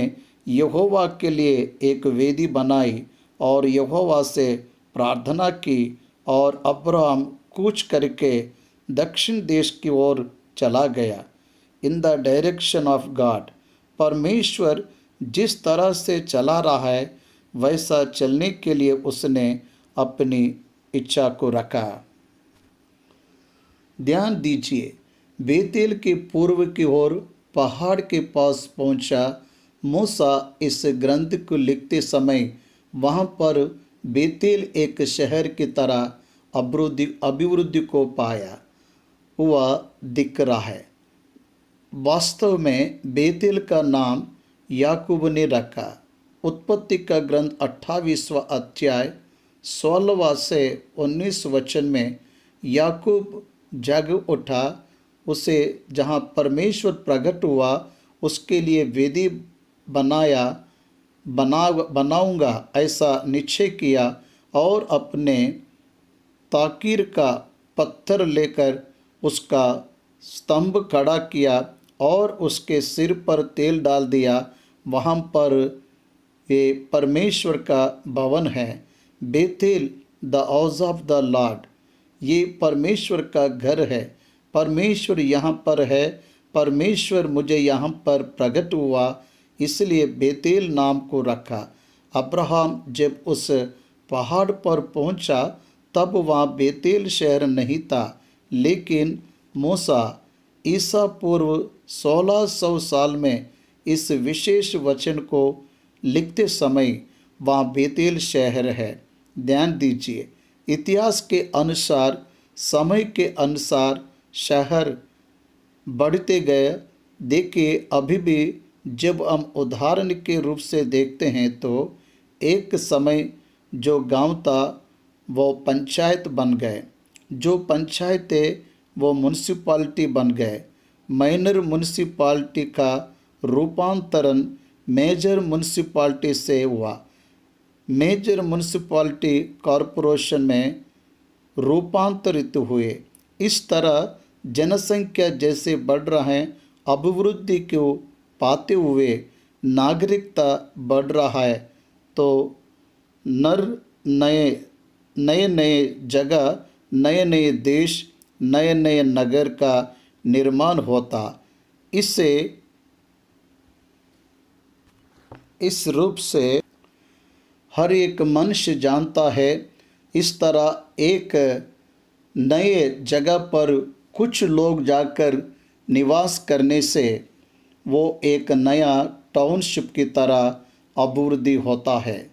यहोवा के लिए एक वेदी बनाई और यहोवा से प्रार्थना की। और अब्राहम कूच करके दक्षिण देश की ओर चला गया। In the direction of God. परमेश्वर जिस तरह से चला रहा है वैसा चलने के लिए उसने अपनी इच्छा को रखा। ध्यान दीजिए, बेतेल के पूर्व की ओर पहाड़ के पास पहुंचा मूसा इस ग्रंथ को लिखते समय वहां पर बेतेल एक शहर की तरह अभिवृद्धि को पाया हुआ दिख रहा है। वास्तव में बेतेल का नाम याकूब ने रखा। उत्पत्ति का ग्रंथ 28वां अध्याय 16वां से 19 वचन में याकूब जग उठा, उसे जहाँ परमेश्वर प्रकट हुआ उसके लिए वेदी बनाऊंगा ऐसा निश्चय किया, और अपने ताकीर का पत्थर लेकर उसका स्तंभ खड़ा किया और उसके सिर पर तेल डाल दिया। वहाँ पर ये परमेश्वर का भवन है। Bethel the house of the Lord, ये परमेश्वर का घर है। परमेश्वर यहाँ पर है। परमेश्वर मुझे यहाँ पर प्रकट हुआ, इसलिए बेतेल नाम को रखा। अब्राहम जब उस पहाड़ पर पहुँचा तब वहाँ बेतेल शहर नहीं था, लेकिन मूसा ईसा पूर्व 1600 साल में इस विशेष वचन को लिखते समय वहाँ बेतेल शहर है। ध्यान दीजिए, इतिहास के अनुसार, समय के अनुसार शहर बढ़ते गए। देखिए, अभी भी जब हम उदाहरण के रूप से देखते हैं तो एक समय जो गांव था वो पंचायत बन गए, जो पंचायतें वो म्यूनसिपालिटी बन गए। माइनर म्यूनसिपालिटी का रूपांतरण मेजर म्यूनसिपालिटी से हुआ। मेजर म्यूनसिपालिटी कॉरपोरेशन में रूपांतरित हुए। इस तरह जनसंख्या जैसे बढ़ रहे हैं, अभिवृद्धि को पाते हुए नागरिकता बढ़ रहा है, तो नए नए जगह, नए नए देश, नए नए नगर का निर्माण होता। इससे इस रूप से हर एक मनुष्य जानता है इस तरह एक नए जगह पर कुछ लोग जाकर निवास करने से वो एक नया टाउनशिप की तरह अभिवृद्धि होता है।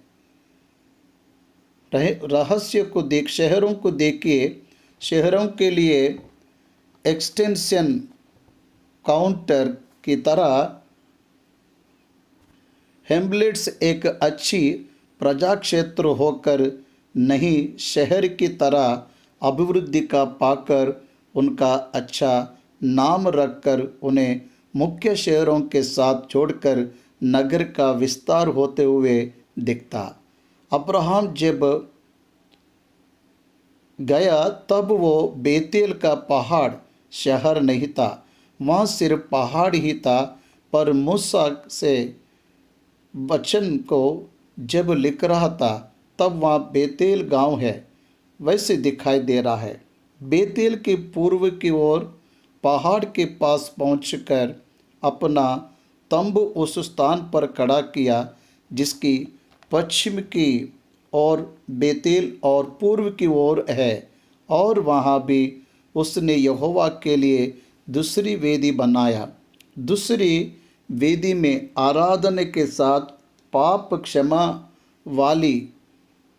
रहस्य को शहरों को देखिए, शहरों के लिए एक्सटेंशन काउंटर की तरह हेम्बलेट्स एक अच्छी प्रजा क्षेत्र होकर नहीं शहर की तरह अभिवृद्धि का पाकर उनका अच्छा नाम रखकर उन्हें मुख्य शहरों के साथ जोड़कर नगर का विस्तार होते हुए दिखता। अब्राहम जब गया तब वो बेतेल का पहाड़ शहर नहीं था, वहाँ सिर्फ पहाड़ ही था, पर मूसा से वचन को जब लिख रहा था तब वहाँ बेतेल गांव है वैसे दिखाई दे रहा है। बेतेल के पूर्व की ओर पहाड़ के पास पहुंचकर अपना तंबू उस स्थान पर खड़ा किया जिसकी पश्चिम की ओर बेतेल और पूर्व की ओर है, और वहाँ भी उसने यहोवा के लिए दूसरी वेदी बनाया। दूसरी वेदी में आराधना के साथ पाप क्षमा वाली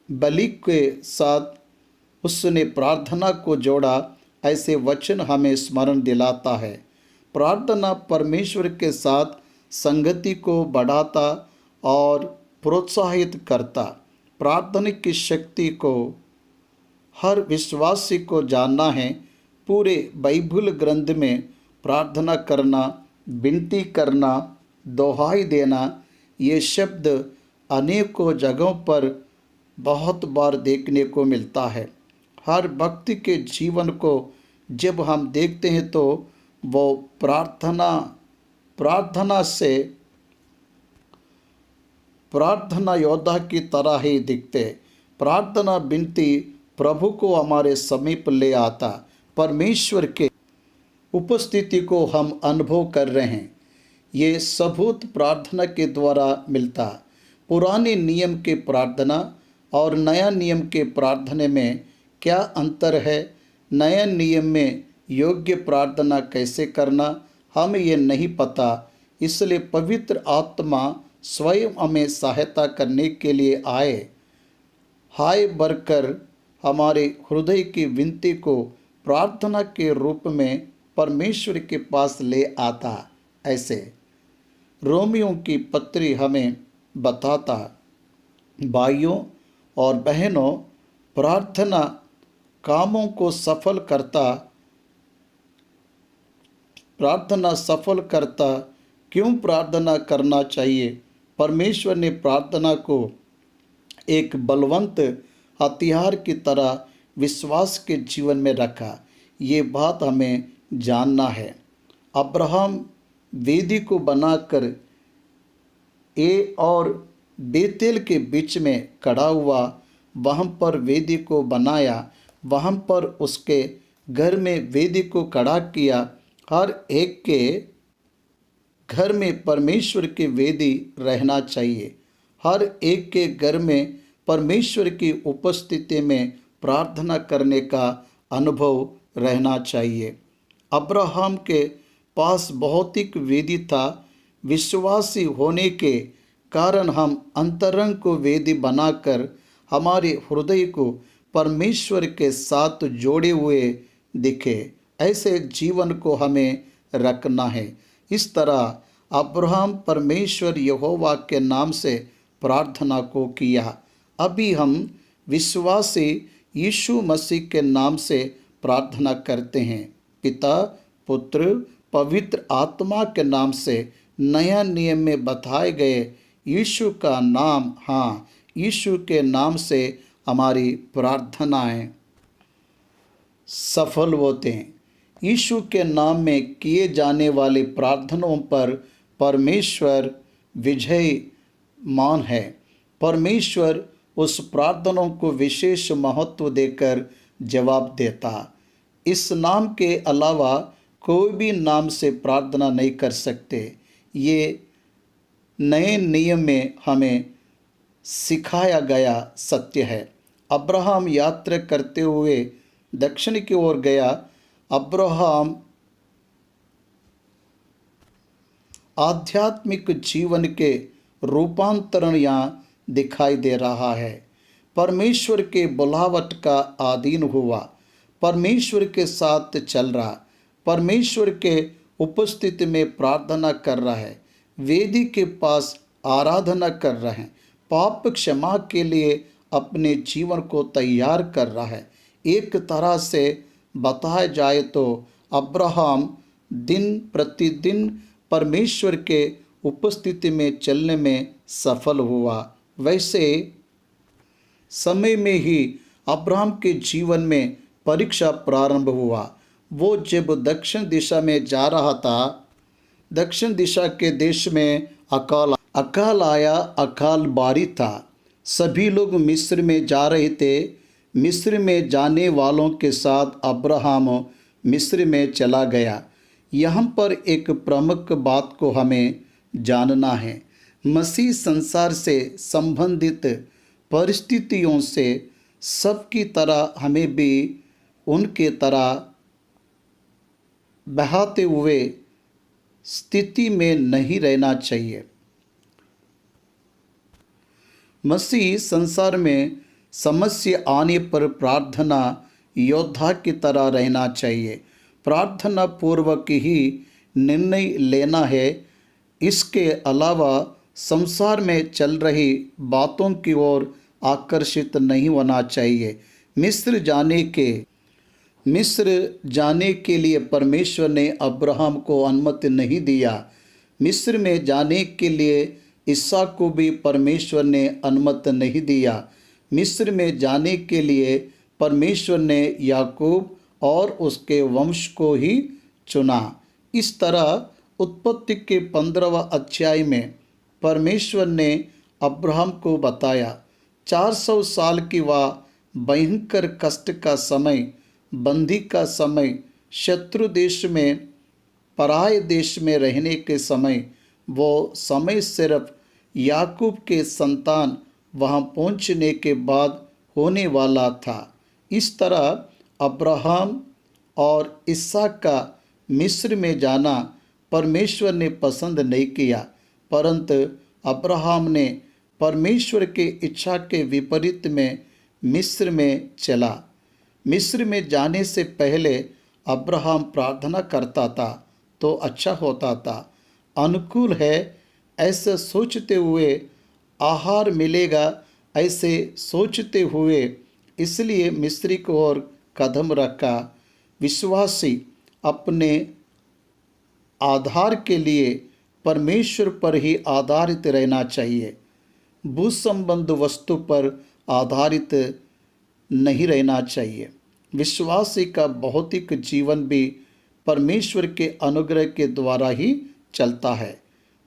बलि के साथ उसने प्रार्थना को जोड़ा। ऐसे वचन हमें स्मरण दिलाता है। प्रार्थना परमेश्वर के साथ संगति को बढ़ाता और प्रोत्साहित करता। प्रार्थना की शक्ति को हर विश्वासी को जानना है। पूरे बाइबल ग्रंथ में प्रार्थना करना, विनती करना, दोहाई देना, ये शब्द अनेकों जगहों पर बहुत बार देखने को मिलता है। हर व्यक्ति के जीवन को जब हम देखते हैं तो वो प्रार्थना योद्धा की तरह ही दिखते। प्रार्थना विनती प्रभु को हमारे समीप ले आता। परमेश्वर के उपस्थिति को हम अनुभव कर रहे हैं। ये सबूत प्रार्थना के द्वारा मिलता। पुराने नियम के प्रार्थना और नया नियम के प्रार्थना में क्या अंतर है? नया नियम में योग्य प्रार्थना कैसे करना हमें ये नहीं पता, इसलिए पवित्र आत्मा स्वयं हमें सहायता करने के लिए हाय भरकर हमारे हृदय की विनती को प्रार्थना के रूप में परमेश्वर के पास ले आता। ऐसे रोमियों की पत्री हमें बताता, भाइयों और बहनों, प्रार्थना कामों को सफल करता। क्यों प्रार्थना करना चाहिए? परमेश्वर ने प्रार्थना को एक बलवंत हथियार की तरह विश्वास के जीवन में रखा। ये बात हमें जानना है। अब्राहम वेदी को बनाकर और बेतेल के बीच में खड़ा हुआ, वहाँ पर वेदी को बनाया, वहाँ पर उसके घर में वेदी को खड़ा किया। हर एक के घर में परमेश्वर की वेदी रहना चाहिए। हर एक के घर में परमेश्वर की उपस्थिति में प्रार्थना करने का अनुभव रहना चाहिए। अब्राहम के पास भौतिक वेदी था। विश्वासी होने के कारण हम अंतरंग को वेदी बनाकर हमारे हृदय को परमेश्वर के साथ जोड़े हुए दिखे। ऐसे जीवन को हमें रखना है। इस तरह अब्राहम परमेश्वर यहोवा के नाम से प्रार्थना को किया। अभी हम विश्वासी यीशु मसीह के नाम से प्रार्थना करते हैं। पिता, पुत्र, पवित्र आत्मा के नाम से नया नियम में बताए गए यीशु का नाम, हाँ, यीशु के नाम से हमारी प्रार्थनाएं सफल होते हैं। यीशु के नाम में किए जाने वाली प्रार्थनाओं पर परमेश्वर विजयमान है। परमेश्वर उस प्रार्थनाओं को विशेष महत्व देकर जवाब देता। इस नाम के अलावा कोई भी नाम से प्रार्थना नहीं कर सकते। ये नए नियम में हमें सिखाया गया सत्य है। अब्राहम यात्रा करते हुए दक्षिण की ओर गया। अब्राहम आध्यात्मिक जीवन के रूपांतरण यहाँ दिखाई दे रहा है। परमेश्वर के बुलावट का अधीन हुआ, परमेश्वर के साथ चल रहा, परमेश्वर के उपस्थिति में प्रार्थना कर रहा है, वेदी के पास आराधना कर रहे हैं, पाप क्षमा के लिए अपने जीवन को तैयार कर रहा है। एक तरह से बताया जाए तो अब्राहम दिन प्रतिदिन परमेश्वर के उपस्थिति में चलने में सफल हुआ। वैसे समय में ही अब्राहम के जीवन में परीक्षा प्रारंभ हुआ। वो जब दक्षिण दिशा में जा रहा था, दक्षिण दिशा के देश में अकाल आया, अकाल बारी था। सभी लोग मिस्र में जा रहे थे। मिस्र में जाने वालों के साथ अब्राहम मिस्र में चला गया। यहाँ पर एक प्रमुख बात को हमें जानना है। मसीह संसार से संबंधित परिस्थितियों से सबकी तरह हमें भी उनके तरह बहाते हुए स्थिति में नहीं रहना चाहिए। मसीह संसार में समस्या आने पर प्रार्थना योद्धा की तरह रहना चाहिए। प्रार्थना पूर्वक ही निर्णय लेना है। इसके अलावा संसार में चल रही बातों की ओर आकर्षित नहीं होना चाहिए। मिस्र जाने के लिए परमेश्वर ने अब्राहम को अनुमति नहीं दिया। मिस्र में जाने के लिए इसहाक को भी परमेश्वर ने अनुमति नहीं दिया। मिस्र में जाने के लिए परमेश्वर ने याकूब और उसके वंश को ही चुना। इस तरह उत्पत्ति के 15वें अध्याय में परमेश्वर ने अब्राहम को बताया 400 साल की वह भयंकर कष्ट का समय, बंदी का समय, शत्रु देश में, पराये देश में रहने के समय, वो समय सिर्फ याकूब के संतान वहाँ पहुँचने के बाद होने वाला था। इस तरह अब्राहम और इसहाक का मिस्र में जाना परमेश्वर ने पसंद नहीं किया, परंतु अब्राहम ने परमेश्वर के इच्छा के विपरीत में मिस्र में चला। मिस्र में जाने से पहले अब्राहम प्रार्थना करता था तो अच्छा होता था, अनुकूल है ऐसे सोचते हुए, आहार मिलेगा ऐसे सोचते हुए, इसलिए मिस्री की ओर कदम रखा। विश्वासी अपने आधार के लिए परमेश्वर पर ही आधारित रहना चाहिए, भू संबंध वस्तु पर आधारित नहीं रहना चाहिए। विश्वासी का भौतिक जीवन भी परमेश्वर के अनुग्रह के द्वारा ही चलता है,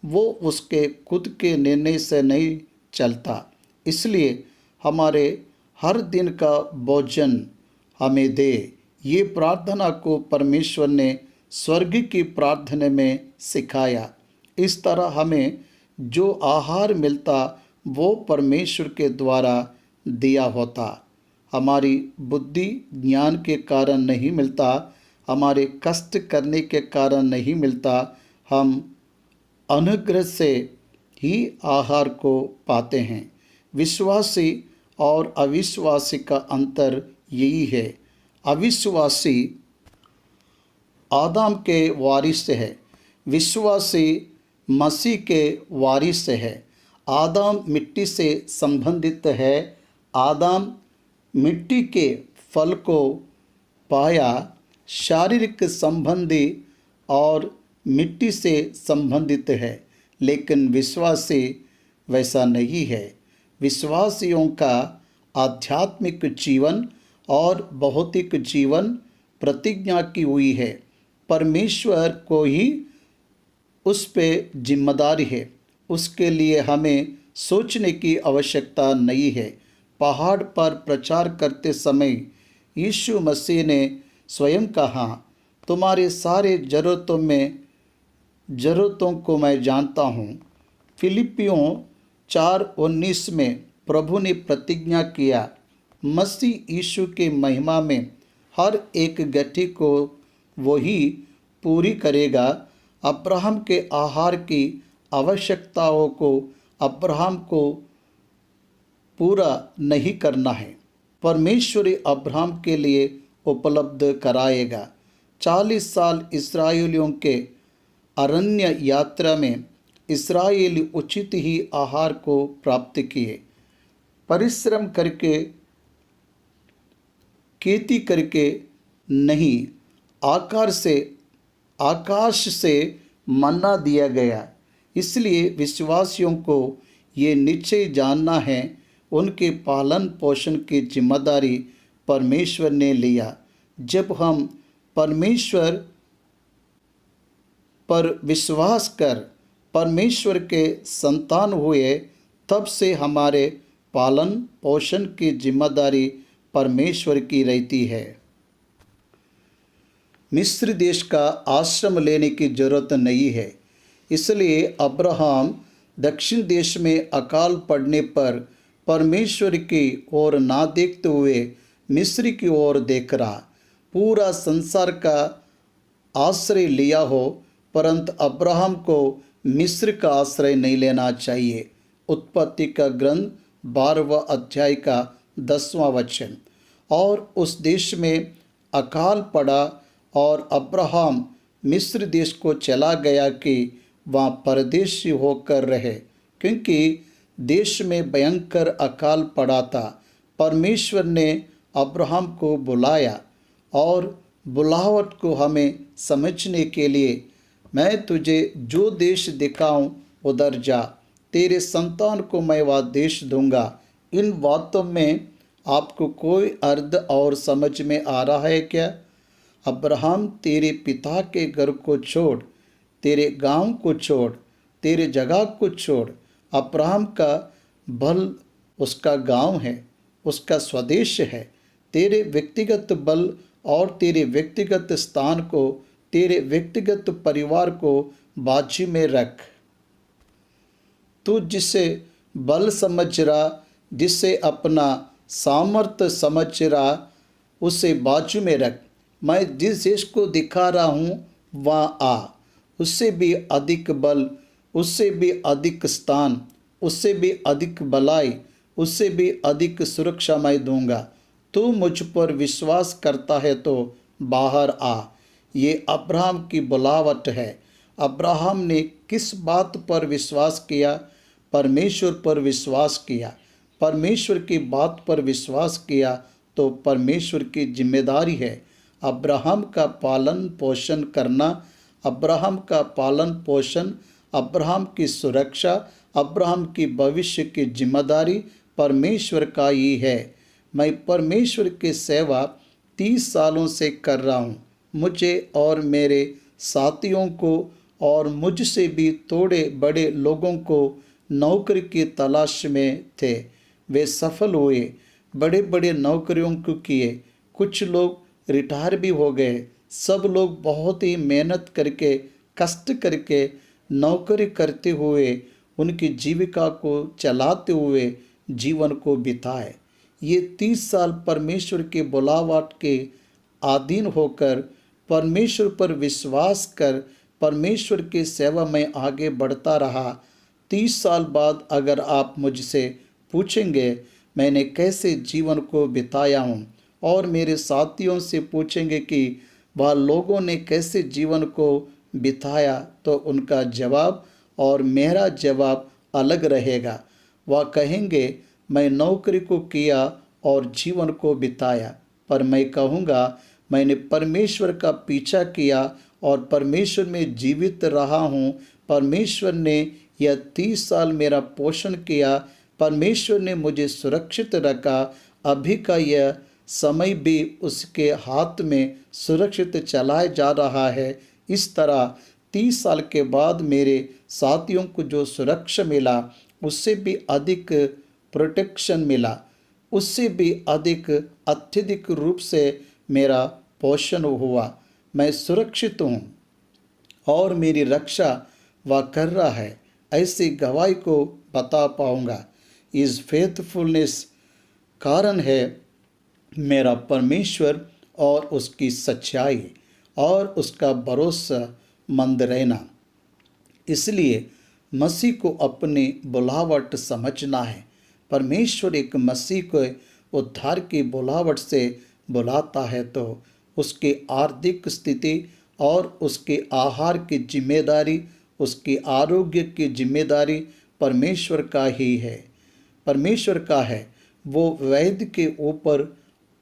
वो उसके खुद के निर्णय से नहीं चलता। इसलिए हमारे हर दिन का भोजन हमें दे, ये प्रार्थना को परमेश्वर ने स्वर्ग की प्रार्थना में सिखाया। इस तरह हमें जो आहार मिलता वो परमेश्वर के द्वारा दिया होता, हमारी बुद्धि ज्ञान के कारण नहीं मिलता, हमारे कष्ट करने के कारण नहीं मिलता, हम अनुग्रह से ही आहार को पाते हैं। विश्वासी और अविश्वासी का अंतर यही है। अविश्वासी आदम के वारिस है, विश्वासी मसीह के वारिस है। आदम मिट्टी से संबंधित है, आदम मिट्टी के फल को पाया, शारीरिक संबंधी और मिट्टी से संबंधित है, लेकिन विश्वासी वैसा नहीं है। विश्वासियों का आध्यात्मिक जीवन और भौतिक जीवन प्रतिज्ञा की हुई है, परमेश्वर को ही उस पे जिम्मेदारी है, उसके लिए हमें सोचने की आवश्यकता नहीं है। पहाड़ पर प्रचार करते समय यीशु मसीह ने स्वयं कहा, तुम्हारे सारे ज़रूरतों को मैं जानता हूँ। फिलिपियों 4:19 में प्रभु ने प्रतिज्ञा किया, मसीह यीशु के महिमा में हर एक गठरी को वही पूरी करेगा। अब्राहम के आहार की आवश्यकताओं को अब्राहम को पूरा नहीं करना है, परमेश्वर अब्राहम के लिए उपलब्ध कराएगा। 40 साल इस्राएलियों के अरण्य यात्रा में इस्राएली उचित ही आहार को प्राप्त किए, परिश्रम करके, खेती करके नहीं, आकाश से मन्ना दिया गया। इसलिए विश्वासियों को ये निश्चय जानना है, उनके पालन पोषण की जिम्मेदारी परमेश्वर ने लिया। जब हम परमेश्वर पर विश्वास कर परमेश्वर के संतान हुए, तब से हमारे पालन पोषण की जिम्मेदारी परमेश्वर की रहती है। मिस्र देश का आश्रम लेने की जरूरत नहीं है, इसलिए अब्राहम दक्षिण देश में अकाल पड़ने पर परमेश्वर की ओर ना देखते हुए मिस्र की ओर देख रहा। पूरा संसार का आश्रय लिया हो, परंतु अब्राहम को मिस्र का आश्रय नहीं लेना चाहिए। उत्पत्ति का ग्रंथ 12वां अध्याय का 10वां वचन। और उस देश में अकाल पड़ा और अब्राहम मिस्र देश को चला गया कि वहाँ परदेशी होकर रहे, क्योंकि देश में भयंकर अकाल पड़ा था। परमेश्वर ने अब्राहम को बुलाया और बुलावट को हमें समझने के लिए, मैं तुझे जो देश दिखाऊं उधर जा, तेरे संतान को मैं वह देश दूंगा। इन बातों में आपको कोई अर्थ और समझ में आ रहा है क्या? अब्राहम तेरे पिता के घर को छोड़, तेरे गांव को छोड़, तेरे जगह को छोड़। अब्राहम का बल उसका गांव है, उसका स्वदेश है। तेरे व्यक्तिगत बल और तेरे व्यक्तिगत स्थान को, तेरे व्यक्तिगत परिवार को बाजी में रख। तू जिसे बल समझ रहा, जिसे अपना सामर्थ्य समझ रहा, उसे बाजू में रख। मैं जिस देश को दिखा रहा हूँ वहाँ आ। उससे भी अधिक बल, उससे भी अधिक स्थान, उससे भी अधिक भलाई, उससे भी अधिक सुरक्षा मैं दूंगा। तू मुझ पर विश्वास करता है तो बाहर आ। ये अब्राहम की बुलावट है। अब्राहम ने किस बात पर विश्वास किया? परमेश्वर पर विश्वास किया। परमेश्वर की बात पर विश्वास किया तो परमेश्वर की जिम्मेदारी है अब्राहम का पालन पोषण करना। अब्राहम का पालन पोषण, अब्राहम की सुरक्षा, अब्राहम की भविष्य की जिम्मेदारी परमेश्वर का ही है। मैं परमेश्वर की सेवा 30 सालों से कर रहा हूँ। मुझे और मेरे साथियों को और मुझसे भी थोड़े बड़े लोगों को नौकरी की तलाश में थे। वे सफल हुए, बड़े बड़े नौकरियों को किए। कुछ लोग रिटायर भी हो गए। सब लोग बहुत ही मेहनत करके, कष्ट करके, नौकरी करते हुए, उनकी जीविका को चलाते हुए जीवन को बिताए। ये 30 साल परमेश्वर के बुलावट के अधीन होकर, परमेश्वर पर विश्वास कर, परमेश्वर की सेवा में आगे बढ़ता रहा। 30 साल बाद अगर आप मुझसे पूछेंगे मैंने कैसे जीवन को बिताया हूँ, और मेरे साथियों से पूछेंगे कि वह लोगों ने कैसे जीवन को बिताया, तो उनका जवाब और मेरा जवाब अलग रहेगा। वह कहेंगे मैं नौकरी को किया और जीवन को बिताया, पर मैं कहूँगा मैंने परमेश्वर का पीछा किया और परमेश्वर में जीवित रहा हूँ। परमेश्वर ने यह 30 साल मेरा पोषण किया, परमेश्वर ने मुझे सुरक्षित रखा। अभी का यह समय भी उसके हाथ में सुरक्षित चलाया जा रहा है। इस तरह 30 साल के बाद मेरे साथियों को जो सुरक्षा मिला, उससे भी अधिक प्रोटेक्शन मिला, उससे भी अधिक अत्यधिक रूप से मेरा पोषण हुआ। मैं सुरक्षित हूँ और मेरी रक्षा वह कर रहा है। ऐसी गवाही को बता पाऊँगा। इस फेथफुलनेस कारण है मेरा परमेश्वर और उसकी सच्चाई और उसका भरोसा मंद रहना। इसलिए मसीह को अपनी बुलावट समझना है। परमेश्वर एक मसीह को उद्धार की बुलावट से बुलाता है तो उसकी आर्थिक स्थिति और उसके आहार की जिम्मेदारी, उसके आरोग्य की जिम्मेदारी परमेश्वर का ही है, परमेश्वर का है। वो वैद्य के ऊपर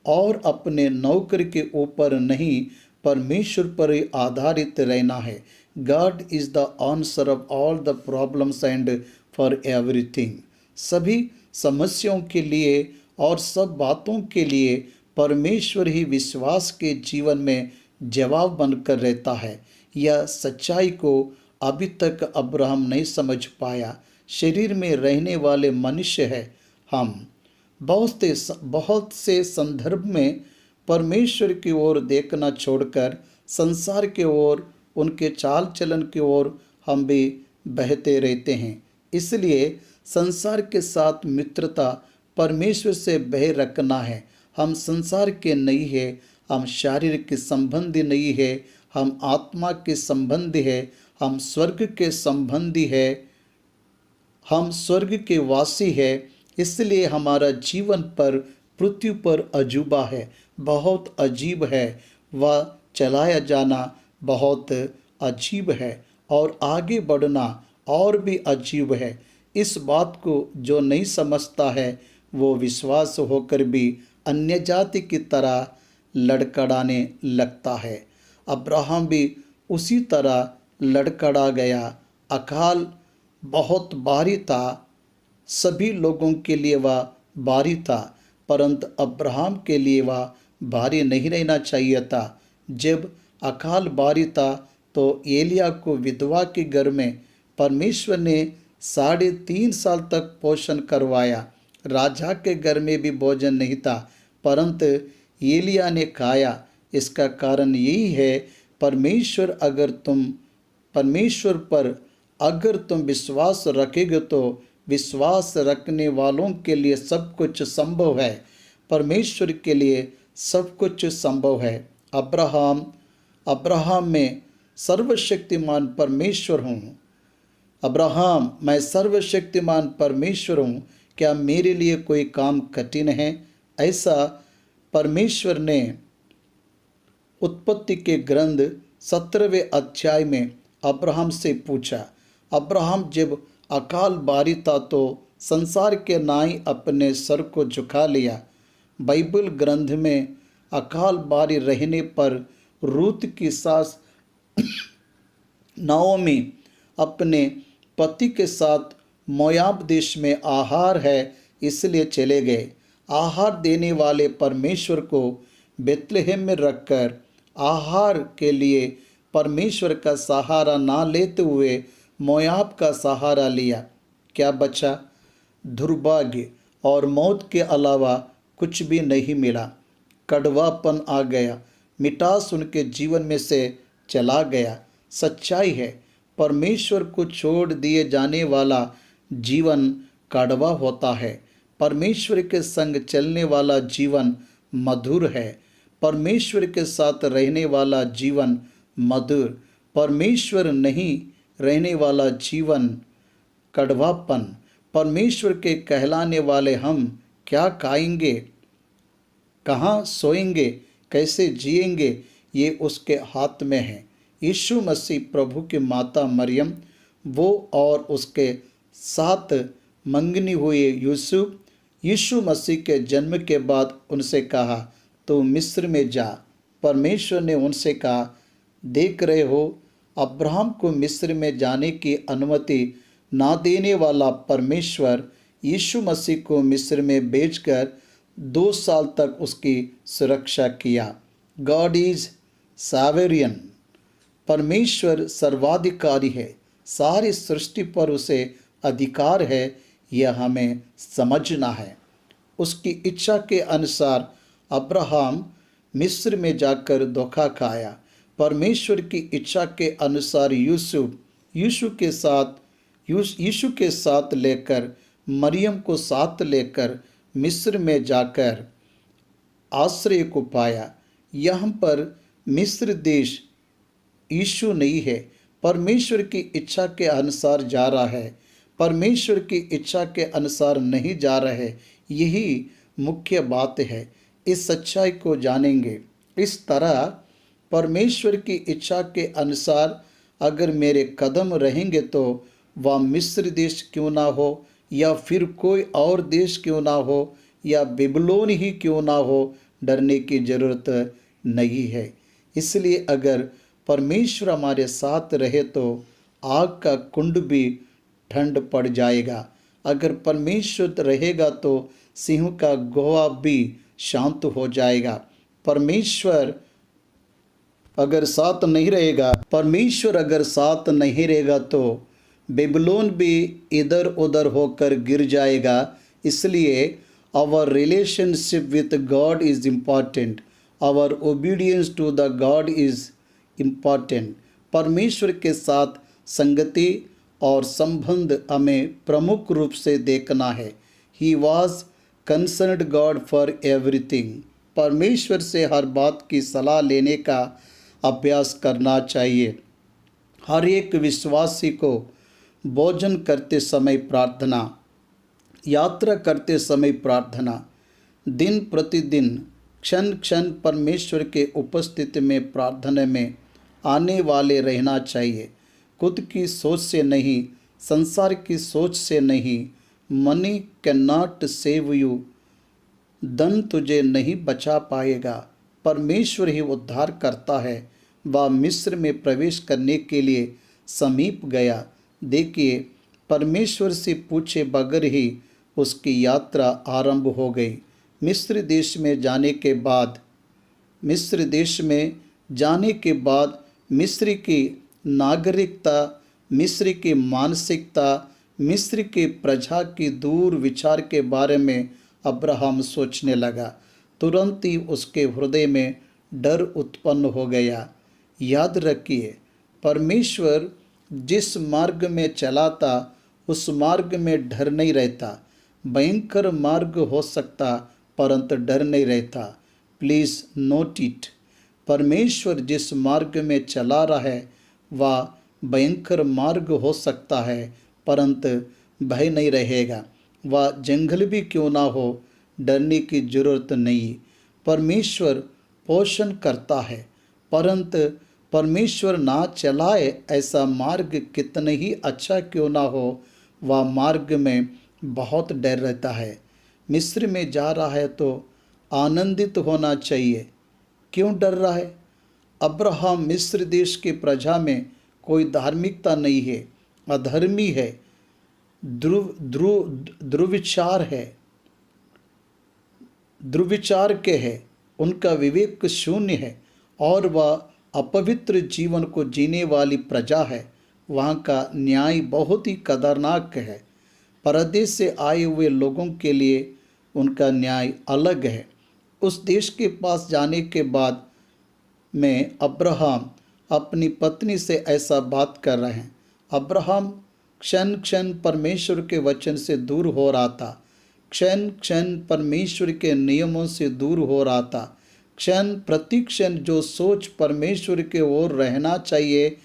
और अपने नौकर के ऊपर नहीं, परमेश्वर पर ही आधारित रहना है। God is the answer of all the problems and for everything. सभी समस्याओं के लिए और सब बातों के लिए परमेश्वर ही विश्वास के जीवन में जवाब बनकर रहता है। यह सच्चाई को अभी तक अब्राहम नहीं समझ पाया। शरीर में रहने वाले मनुष्य है हम। बहुत से संदर्भ में परमेश्वर की ओर देखना छोड़कर संसार की ओर, उनके चाल चलन की ओर हम भी बहते रहते हैं। इसलिए संसार के साथ मित्रता परमेश्वर से बह रखना है। हम संसार के नहीं है, हम शारीरिक के संबंधी नहीं है, हम आत्मा के संबंधी है, हम स्वर्ग के संबंधी है, हम स्वर्ग के वासी है। इसलिए हमारा जीवन पर पृथ्वी पर अजूबा है, बहुत अजीब है। वह चलाया जाना बहुत अजीब है और आगे बढ़ना और भी अजीब है। इस बात को जो नहीं समझता है वो विश्वास होकर भी अन्य जाति की तरह लड़खड़ाने लगता है। अब्राहम भी उसी तरह लड़खड़ा गया। अकाल बहुत भारी था, सभी लोगों के लिए वह भारी था, परंतु अब्राहम के लिए वह भारी नहीं रहना चाहिए था। जब अकाल भारी था तो एलिया को विधवा के घर में परमेश्वर ने 3.5 साल तक पोषण करवाया। राजा के घर में भी भोजन नहीं था, परंतु एलिया ने खाया। इसका कारण यही है, परमेश्वर पर अगर तुम विश्वास रखोगे तो विश्वास रखने वालों के लिए सब कुछ संभव है। परमेश्वर के लिए सब कुछ संभव है। अब्राहम में सर्वशक्तिमान परमेश्वर हूँ। अब्राहम, मैं सर्वशक्तिमान परमेश्वर हूँ, क्या मेरे लिए कोई काम कठिन है? ऐसा परमेश्वर ने उत्पत्ति के ग्रंथ 17वें अध्याय में अब्राहम से पूछा। अब्राहम जब अकाल बारी था तो संसार के नाई अपने सर को झुका लिया। बाइबल ग्रंथ में अकाल बारी रहने पर रूत की सास नाओमी अपने पति के साथ मोयाब देश में आहार है इसलिए चले गए। आहार देने वाले परमेश्वर को बेतलेहम में रखकर आहार के लिए परमेश्वर का सहारा ना लेते हुए मोयाब का सहारा लिया। क्या बचा? दुर्भाग्य और मौत के अलावा कुछ भी नहीं मिला। कड़वापन आ गया, मिठास उनके जीवन में से चला गया। सच्चाई है, परमेश्वर को छोड़ दिए जाने वाला जीवन कड़वा होता है। परमेश्वर के संग चलने वाला जीवन मधुर है। परमेश्वर के साथ रहने वाला जीवन मधुर, परमेश्वर नहीं रहने वाला जीवन कड़वापन। परमेश्वर के कहलाने वाले हम क्या खाएंगे, कहाँ सोएंगे, कैसे जिएंगे, ये उसके हाथ में है। यीशु मसीह प्रभु की माता मरियम, वो और उसके साथ मंगनी हुए यूसुफ, यीशु मसीह के जन्म के बाद उनसे कहा तो मिस्र में जा। परमेश्वर ने उनसे कहा, देख रहे हो, अब्राहम को मिस्र में जाने की अनुमति ना देने वाला परमेश्वर यीशु मसीह को मिस्र में भेजकर 2 साल तक उसकी सुरक्षा किया। God is sovereign. परमेश्वर सर्वाधिकारी है, सारी सृष्टि पर उसे अधिकार है, यह हमें समझना है। उसकी इच्छा के अनुसार अब्राहम मिस्र में जाकर धोखा खाया। परमेश्वर की इच्छा के अनुसार यीशु के साथ लेकर, मरियम को साथ लेकर मिस्र में जाकर आश्रय को पाया। यहाँ पर मिस्र देश यीशु नहीं है, परमेश्वर की इच्छा के अनुसार जा रहा है, परमेश्वर की इच्छा के अनुसार नहीं जा रहा है। यही मुख्य बात है। इस सच्चाई को जानेंगे। इस तरह परमेश्वर की इच्छा के अनुसार अगर मेरे कदम रहेंगे तो वह मिस्र देश क्यों ना हो, या फिर कोई और देश क्यों ना हो, या बेबीलोन ही क्यों ना हो, डरने की ज़रूरत नहीं है। इसलिए अगर परमेश्वर हमारे साथ रहे तो आग का कुंड भी ठंड पड़ जाएगा। अगर परमेश्वर रहेगा तो सिंह का गोहा भी शांत हो जाएगा। परमेश्वर अगर साथ नहीं रहेगा, परमेश्वर अगर साथ नहीं रहेगा तो बेबीलोन भी इधर उधर होकर गिर जाएगा। इसलिए our relationship with God is important, our obedience to the God is important. परमेश्वर के साथ संगति और संबंध हमें प्रमुख रूप से देखना है। He was concerned God for everything. परमेश्वर से हर बात की सलाह लेने का अभ्यास करना चाहिए। हर एक विश्वासी को भोजन करते समय प्रार्थना, यात्रा करते समय प्रार्थना, दिन प्रतिदिन क्षण क्षण परमेश्वर के उपस्थिति में प्रार्थना में आने वाले रहना चाहिए। खुद की सोच से नहीं, संसार की सोच से नहीं। Money can not save you, धन तुझे नहीं बचा पाएगा, परमेश्वर ही उद्धार करता है। वह मिस्र में प्रवेश करने के लिए समीप गया। देखिए, परमेश्वर से पूछे बगैर ही उसकी यात्रा आरंभ हो गई। मिस्र देश में जाने के बाद मिस्र की नागरिकता, मिस्र की मानसिकता, मिस्र की प्रजा की दूर विचार के बारे में अब्राहम सोचने लगा। तुरंत ही उसके हृदय में डर उत्पन्न हो गया। याद रखिए, परमेश्वर जिस मार्ग में चलाता उस मार्ग में डर नहीं रहता। भयंकर मार्ग हो सकता परंतु डर नहीं रहता। Please note it. परमेश्वर जिस मार्ग में चला रहा है वह भयंकर मार्ग हो सकता है परंतु भय नहीं रहेगा। वह जंगल भी क्यों ना हो, डरने की जरूरत नहीं। परमेश्वर पोषण करता है, परंतु परमेश्वर ना चलाए ऐसा मार्ग कितना ही अच्छा क्यों ना हो, वह मार्ग में बहुत डर रहता है। मिस्र में जा रहा है तो आनंदित होना चाहिए। क्यों डर रहा है? अब्राहम मिस्र देश की प्रजा में कोई धार्मिकता नहीं है, अधर्मी है, दुर्विचार है, दुर्विचार के है, उनका विवेक शून्य है और वह अपवित्र जीवन को जीने वाली प्रजा है। वहाँ का न्याय बहुत ही खतरनाक है। परदेश से आए हुए लोगों के लिए उनका न्याय अलग है। उस देश के पास जाने के बाद में अब्राहम अपनी पत्नी से ऐसा बात कर रहे हैं। अब्राहम क्षण क्षण परमेश्वर के वचन से दूर हो रहा था, क्षण क्षण परमेश्वर के नियमों से दूर हो रहा था। क्षण प्रति क्षण जो सोच परमेश्वर के ओर रहना चाहिए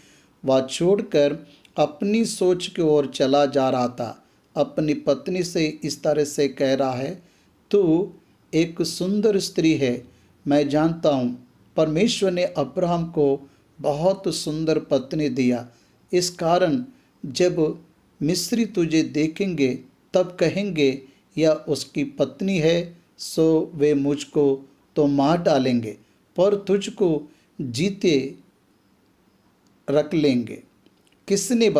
वह छोड़कर अपनी सोच की ओर चला जा रहा था। अपनी पत्नी से इस तरह से कह रहा है, तू एक सुंदर स्त्री है, मैं जानता हूँ। परमेश्वर ने अब्राहम को बहुत सुंदर पत्नी दिया। इस कारण जब मिस्री तुझे देखेंगे तब कहेंगे यह उसकी पत्नी है, सो वे मुझको तो मार डालेंगे पर तुझको जीते रख लेंगे। किसने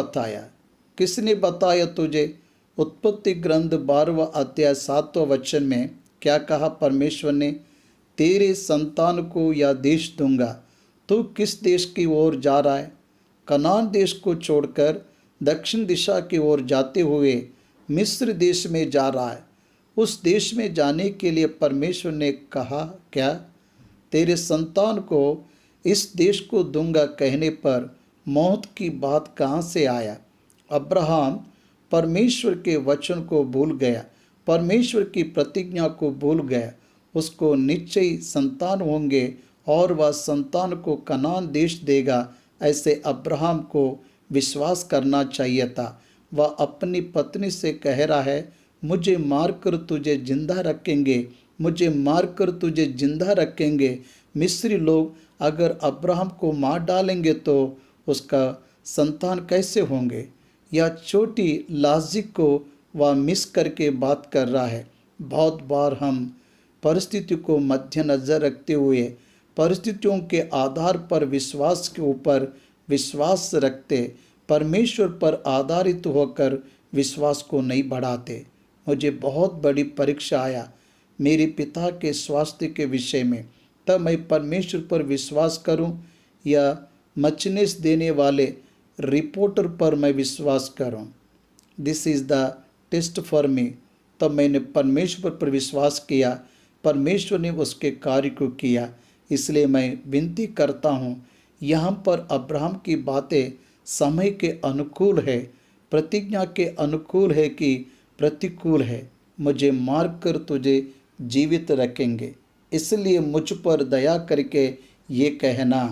बताया तुझे? उत्पत्ति ग्रंथ 12वां अध्याय 7वां वचन में क्या कहा परमेश्वर ने? तेरे संतान को यह देश दूंगा। तू किस देश की ओर जा रहा है? कनान देश को छोड़कर दक्षिण दिशा की ओर जाते हुए मिस्र देश में जा रहा है। उस देश में जाने के लिए परमेश्वर ने कहा क्या? तेरे संतान को इस देश को दूंगा कहने पर मौत की बात कहाँ से आया? अब्राहम परमेश्वर के वचन को भूल गया, परमेश्वर की प्रतिज्ञा को भूल गया। उसको निश्चय संतान होंगे और वह संतान को कनान देश देगा। ऐसे अब्राहम को विश्वास करना चाहिए था। वह अपनी पत्नी से कह रहा है, मुझे मारकर तुझे जिंदा रखेंगे, मुझे मारकर तुझे जिंदा रखेंगे। मिस्री लोग अगर अब्राहम को मार डालेंगे तो उसका संतान कैसे होंगे। यह छोटी लॉजिक को वह मिस करके बात कर रहा है। बहुत बार हम परिस्थिति को मद्देनज़र रखते हुए परिस्थितियों के आधार पर विश्वास के ऊपर विश्वास रखते, परमेश्वर पर आधारित होकर विश्वास को नहीं बढ़ाते। मुझे बहुत बड़ी परीक्षा आया मेरे पिता के स्वास्थ्य के विषय में, तब मैं परमेश्वर पर विश्वास करूं या मचनेस देने वाले रिपोर्टर पर मैं विश्वास करूं। This is the test for me. तब मैंने परमेश्वर पर विश्वास किया, परमेश्वर ने उसके कार्य को किया। इसलिए मैं विनती करता हूँ, यहाँ पर अब्राहम की बातें समय के अनुकूल है, प्रतिज्ञा के अनुकूल है कि प्रतिकूल है। मुझे मारकर तुझे जीवित रखेंगे, इसलिए मुझ पर दया करके ये कहना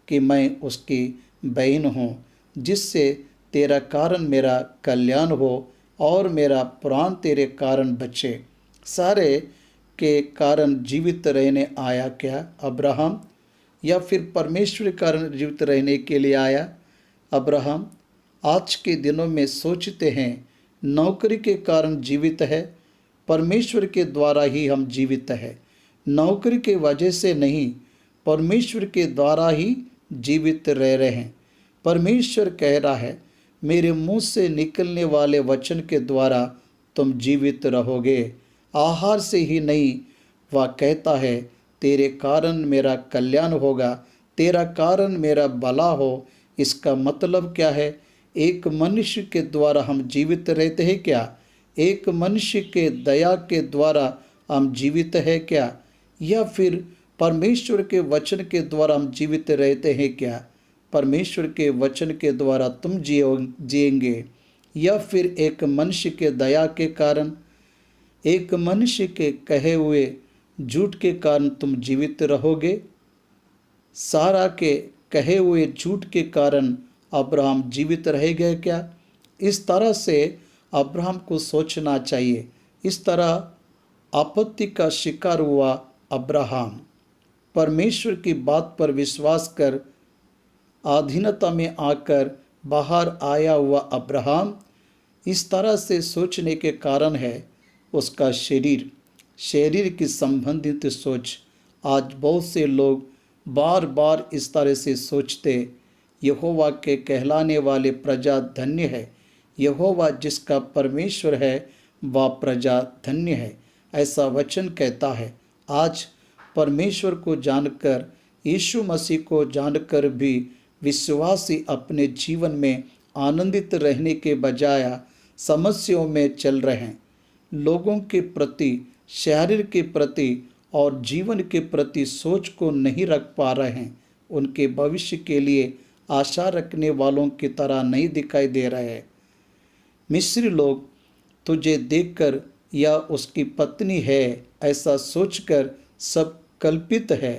कि मैं उसकी बहन हूँ, जिससे तेरा कारण मेरा कल्याण हो और मेरा प्राण तेरे कारण बचे। सारे के कारण जीवित रहने आया क्या अब्राहम, या फिर परमेश्वर के कारण जीवित रहने के लिए आया अब्राहम? आज के दिनों में सोचते हैं नौकरी के कारण जीवित है, परमेश्वर के द्वारा ही हम जीवित है। नौकरी के वजह से नहीं, परमेश्वर के द्वारा ही जीवित रह रहे हैं। परमेश्वर कह रहा है, मेरे मुंह से निकलने वाले वचन के द्वारा तुम जीवित रहोगे, आहार से ही नहीं। वह कहता है, तेरे कारण मेरा कल्याण होगा, तेरा कारण मेरा भला हो। इसका मतलब क्या है? एक मनुष्य के द्वारा हम जीवित रहते हैं क्या? एक मनुष्य के दया के द्वारा हम जीवित है क्या? या फिर परमेश्वर के वचन के द्वारा हम जीवित रहते हैं क्या? परमेश्वर के वचन के द्वारा तुम जिएंगे, या फिर एक मनुष्य के दया के कारण, एक मनुष्य के कहे हुए झूठ के कारण तुम जीवित रहोगे? सारा के कहे हुए झूठ के कारण अब्राहम जीवित रह गए क्या? इस तरह से अब्राहम को सोचना चाहिए। इस तरह आपत्ति का शिकार हुआ अब्राहम। परमेश्वर की बात पर विश्वास कर अधीनता में आकर बाहर आया हुआ अब्राहम इस तरह से सोचने के कारण है उसका शरीर की संबंधित सोच। आज बहुत से लोग बार बार इस तरह से सोचते, यहोवा के कहलाने वाले प्रजा धन्य है, यहोवा जिसका परमेश्वर है वह प्रजा धन्य है, ऐसा वचन कहता है। आज परमेश्वर को जानकर, यीशु मसीह को जानकर भी विश्वासी अपने जीवन में आनंदित रहने के बजाय समस्याओं में चल रहे हैं। लोगों के प्रति, शरीर के प्रति और जीवन के प्रति सोच को नहीं रख पा रहे हैं। उनके भविष्य के लिए आशा रखने वालों की तरह नहीं दिखाई दे रहे हैं। मिस्री लोग तुझे देखकर या उसकी पत्नी है ऐसा सोचकर सब कल्पित है।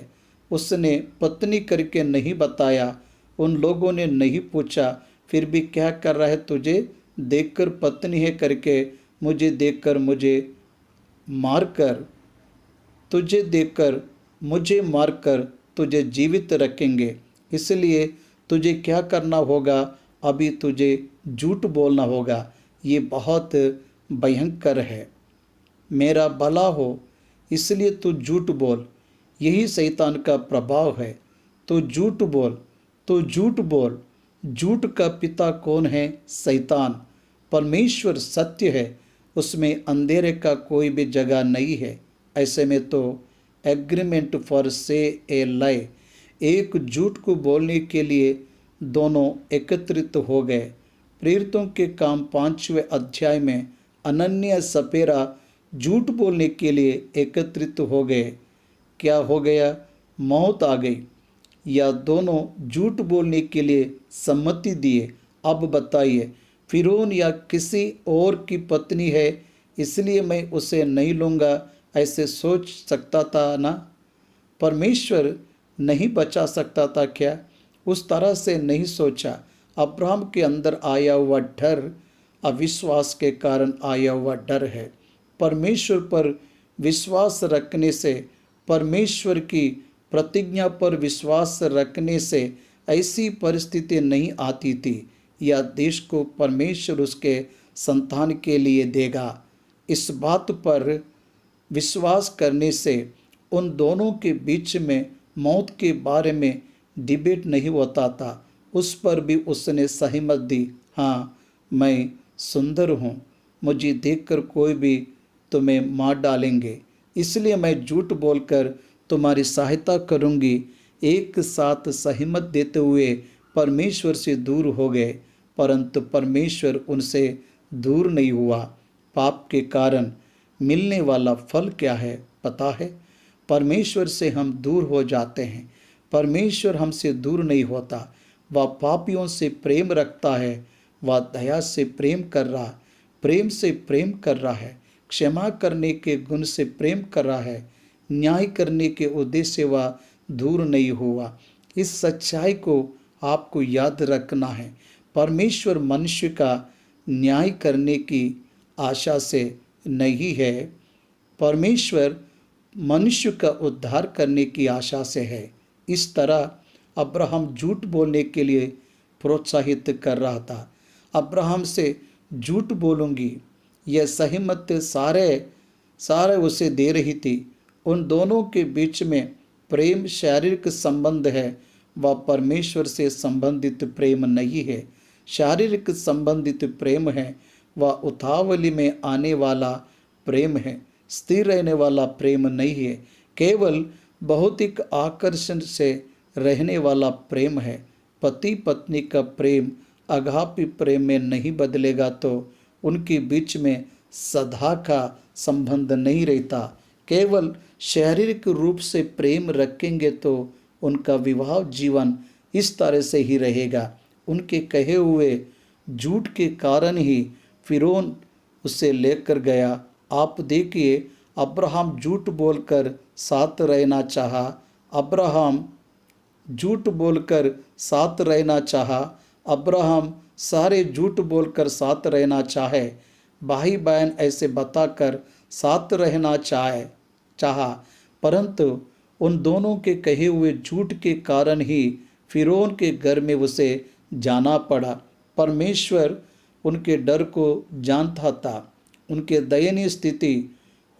उसने पत्नी करके नहीं बताया, उन लोगों ने नहीं पूछा, फिर भी क्या कर रहा है? तुझे देखकर पत्नी है करके मुझे देखकर मुझे मारकर, तुझे देखकर मुझे मारकर तुझे जीवित रखेंगे। इसलिए तुझे क्या करना होगा? अभी तुझे झूठ बोलना होगा। ये बहुत भयंकर है। मेरा भला हो इसलिए तू झूठ बोल, यही शैतान का प्रभाव है। तो झूठ बोल, तो झूठ बोल। झूठ का पिता कौन है? शैतान। परमेश्वर सत्य है, उसमें अंधेरे का कोई भी जगह नहीं है। ऐसे में तो एग्रीमेंट फॉर से ए लाई, एक झूठ को बोलने के लिए दोनों एकत्रित हो गए। प्रेरितों के काम 5वें अध्याय में अनन्या सपेरा झूठ बोलने के लिए एकत्रित हो गए। क्या हो गया? मौत आ गई, या दोनों झूठ बोलने के लिए सम्मति दिए। अब बताइए, फिरौन या किसी और की पत्नी है इसलिए मैं उसे नहीं लूँगा, ऐसे सोच सकता था ना? परमेश्वर नहीं बचा सकता था क्या? उस तरह से नहीं सोचा। अब्राहम के अंदर आया हुआ डर अविश्वास के कारण आया हुआ डर है। परमेश्वर पर विश्वास रखने से, परमेश्वर की प्रतिज्ञा पर विश्वास रखने से ऐसी परिस्थिति नहीं आती थी। यह देश को परमेश्वर उसके संतान के लिए देगा। इस बात पर विश्वास करने से उन दोनों के बीच में मौत के बारे में डिबेट नहीं होता था। उस पर भी उसने सहमत दी। हाँ, मैं सुंदर हूँ, मुझे देखकर कोई भी तुम्हें मार डालेंगे, इसलिए मैं झूठ बोलकर तुम्हारी सहायता करूँगी। एक साथ सहमत देते हुए परमेश्वर से दूर हो गए, परंतु परमेश्वर उनसे दूर नहीं हुआ। पाप के कारण मिलने वाला फल क्या है पता है? परमेश्वर से हम दूर हो जाते हैं। परमेश्वर हमसे दूर नहीं होता। वह पापियों से प्रेम रखता है। वह दया से प्रेम कर रहा, प्रेम से प्रेम कर रहा है, क्षमा करने के गुण से प्रेम कर रहा है, न्याय करने के उद्देश्य से वह दूर नहीं हुआ। इस सच्चाई को आपको याद रखना है। परमेश्वर मनुष्य का न्याय करने की आशा से नहीं है, परमेश्वर मनुष्य का उद्धार करने की आशा से है। इस तरह अब्राहम झूठ बोलने के लिए प्रोत्साहित कर रहा था। अब्राहम से झूठ बोलूँगी, यह सहमत सारे उसे दे रही थी। उन दोनों के बीच में प्रेम शारीरिक संबंध है, वह परमेश्वर से संबंधित प्रेम नहीं है। शारीरिक संबंधित प्रेम है, वह उतावली में आने वाला प्रेम है, स्थिर रहने वाला प्रेम नहीं है, केवल भौतिक आकर्षण से रहने वाला प्रेम है। पति पत्नी का प्रेम अगापी प्रेम में नहीं बदलेगा तो उनके बीच में सदा का संबंध नहीं रहता। केवल शारीरिक रूप से प्रेम रखेंगे तो उनका विवाह जीवन इस तरह से ही रहेगा। उनके कहे हुए झूठ के कारण ही फिरौन उसे लेकर गया। आप देखिए, अब्राहम झूठ बोलकर साथ रहना चाहा। अब्राहम झूठ बोलकर साथ रहना चाहा। अब्राहम सारे झूठ बोलकर साथ रहना चाहे। भाई बहन ऐसे बताकर साथ रहना चाहा, परंतु उन दोनों के कहे हुए झूठ के कारण ही फिरौन के घर में उसे जाना पड़ा। परमेश्वर उनके डर को जानता था। उनके दयनीय स्थिति,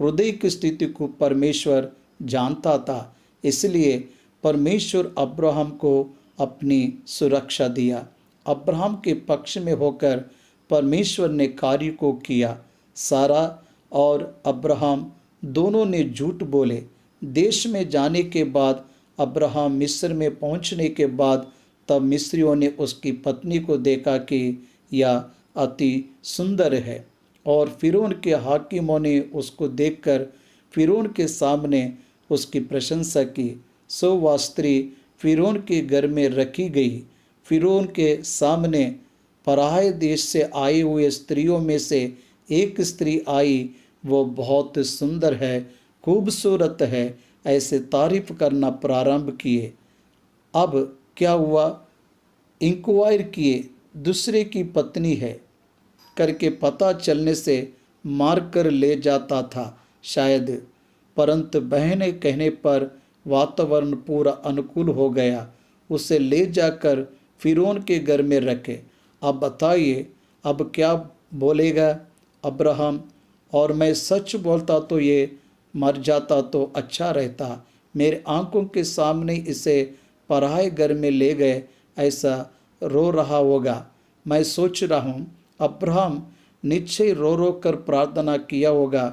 हृदय की स्थिति को परमेश्वर जानता था। इसलिए परमेश्वर अब्राहम को अपनी सुरक्षा दिया। अब्राहम के पक्ष में होकर परमेश्वर ने कार्य को किया। सारा और अब्राहम दोनों ने झूठ बोले। देश में जाने के बाद, अब्राहम मिस्र में पहुंचने के बाद, तब मिस्रियों ने उसकी पत्नी को देखा कि यह अति सुंदर है, और फिरौन के हाकिमों ने उसको देखकर फिरौन के सामने उसकी प्रशंसा की। सो वह स्त्री फिरौन के घर में रखी गई। फिरौन के सामने पराये देश से आई हुए स्त्रियों में से एक स्त्री आई, वो बहुत सुंदर है, खूबसूरत है, ऐसे तारीफ करना प्रारंभ किए। अब क्या हुआ? इंक्वायर किए, दूसरे की पत्नी है करके पता चलने से मार कर ले जाता था शायद, परंतु बहन कहने पर वातावरण पूरा अनुकूल हो गया। उसे ले जाकर फिरौन के घर में रखे। अब बताइए, अब क्या बोलेगा अब्राहम? और मैं सच बोलता तो ये मर जाता तो अच्छा रहता। मेरे आंखों के सामने इसे पराये घर में ले गए, ऐसा रो रहा होगा। मैं सोच रहा हूँ अब्राहम निश्चय रो रो कर प्रार्थना किया होगा,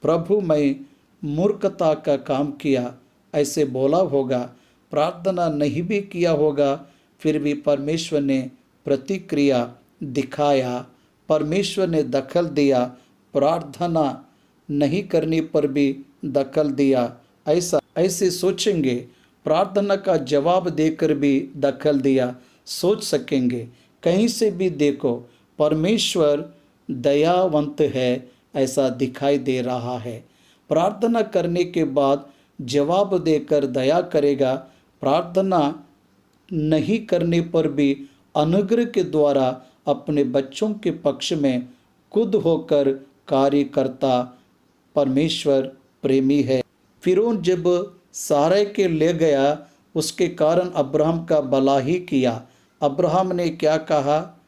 प्रभु मैं मूर्खता का काम किया, ऐसे बोला होगा। प्रार्थना नहीं भी किया होगा, फिर भी परमेश्वर ने प्रतिक्रिया दिखाया, परमेश्वर ने दखल दिया। प्रार्थना नहीं करने पर भी दखल दिया। ऐसे सोचेंगे, प्रार्थना का जवाब देकर भी दखल दिया। सोच सकेंगे, कहीं से भी देखो परमेश्वर दयावंत है, ऐसा दिखाई दे रहा है। प्रार्थना करने के बाद जवाब देकर दया करेगा। प्रार्थना नहीं करने पर भी अनुग्रह के द्वारा अपने बच्चों के पक्ष में खुद होकर कार्य करता परमेश्वर प्रेमी है। फिरौन जब सारै के ले गया, उसके कारण अब्राहम का भला ही किया। अब्राहम ने क्या कहा?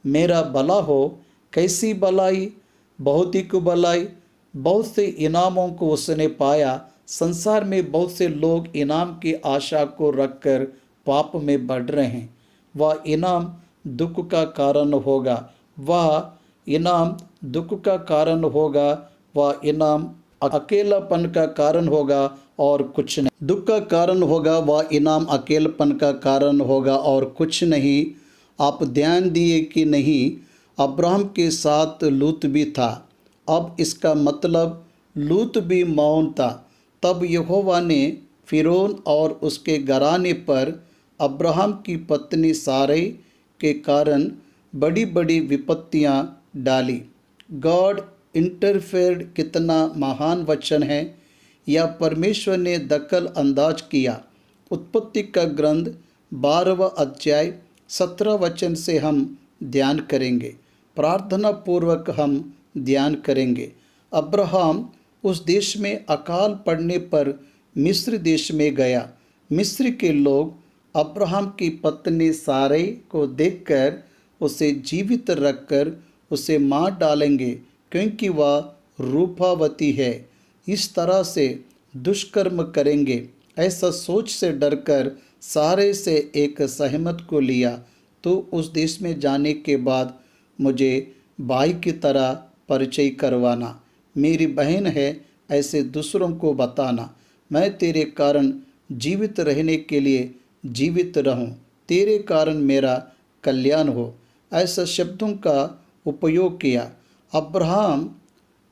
मेरा भला हो। कैसी भलाई? भौतिक भलाई। बहुत से इनामों को उसने पाया। संसार में बहुत से लोग इनाम की आशा को रखकर पाप में बढ़ रहे हैं। वह इनाम दुख का कारण होगा। वह इनाम दुख का कारण होगा। वह इनाम अकेलापन का कारण होगा और कुछ नहीं। दुख का कारण होगा, वह इनाम अकेलापन का कारण होगा और कुछ नहीं। आप ध्यान दिए कि नहीं, अब्राहम के साथ लूत भी था। अब इसका मतलब लूत भी मौन था। तब यहोवा ने फिरौन और उसके घराने पर अब्राहम की पत्नी सारै के कारण बड़ी बड़ी विपत्तियां डाली। गॉड इंटरफेयर्ड कितना महान वचन है। या परमेश्वर ने दखल अंदाज किया। उत्पत्ति का ग्रंथ 12वां अध्याय 17 वचन से हम ध्यान करेंगे। प्रार्थना पूर्वक हम ध्यान करेंगे। अब्राहम उस देश में अकाल पड़ने पर मिस्र देश में गया। मिस्र के लोग अब्राहम की पत्नी सारै को देखकर उसे जीवित रखकर उसे मार डालेंगे, क्योंकि वह रूपावती है। इस तरह से दुष्कर्म करेंगे। ऐसा सोच से डरकर सारै से एक सहमत को लिया। तो उस देश में जाने के बाद मुझे भाई की तरह परिचय करवाना। मेरी बहन है, ऐसे दूसरों को बताना। मैं तेरे कारण जीवित रहने के लिए जीवित रहूं। तेरे कारण मेरा कल्याण हो। ऐसा शब्दों का उपयोग किया। अब्राहम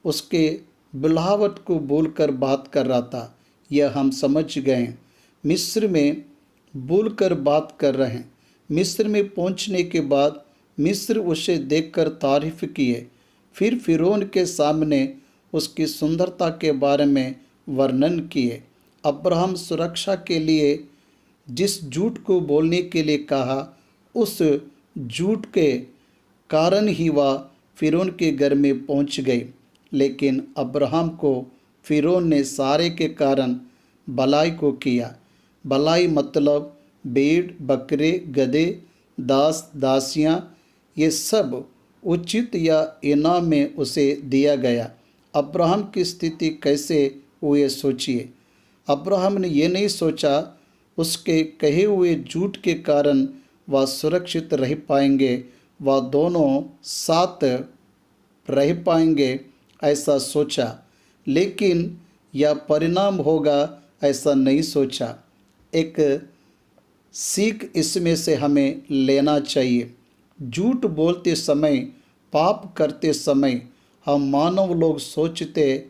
उसके बुलाहट को बोलकर बात कर रहा था। यह हम समझ गए। मिस्र में बोलकर बात कर रहे हैं। मिस्र में पहुंचने के बाद मिस्र उसे देखकर तारीफ किए। फिर फिरौन के सामने उसकी सुंदरता के बारे में वर्णन किए। अब्राहम सुरक्षा के लिए जिस झूठ को बोलने के लिए कहा, उस झूठ के कारण ही वह फिरौन के घर में पहुंच गई। लेकिन अब्राहम को फिरौन ने सारे के कारण भलाई को किया। भलाई मतलब भेड़, बकरे, गधे, दास, दासियां, ये सब उचित या इनाम में उसे दिया गया। अब्राहम की स्थिति कैसे हुई सोचिए। अब्राहम ने ये नहीं सोचा उसके कहे हुए झूठ के कारण वह सुरक्षित रह पाएंगे, वह दोनों साथ रह पाएंगे, ऐसा सोचा। लेकिन यह परिणाम होगा, ऐसा नहीं सोचा। एक सीख इसमें से हमें लेना चाहिए। झूठ बोलते समय, पाप करते समय हम मानव लोग सोचते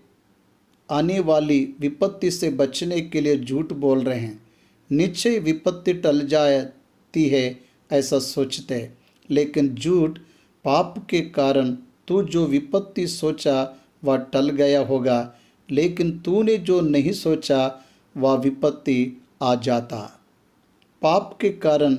आने वाली विपत्ति से बचने के लिए झूठ बोल रहे हैं। निश्चय विपत्ति टल जाती है, ऐसा सोचते हैं। लेकिन झूठ पाप के कारण तू जो विपत्ति सोचा वह टल गया होगा, लेकिन तूने जो नहीं सोचा वह विपत्ति आ जाता। पाप के कारण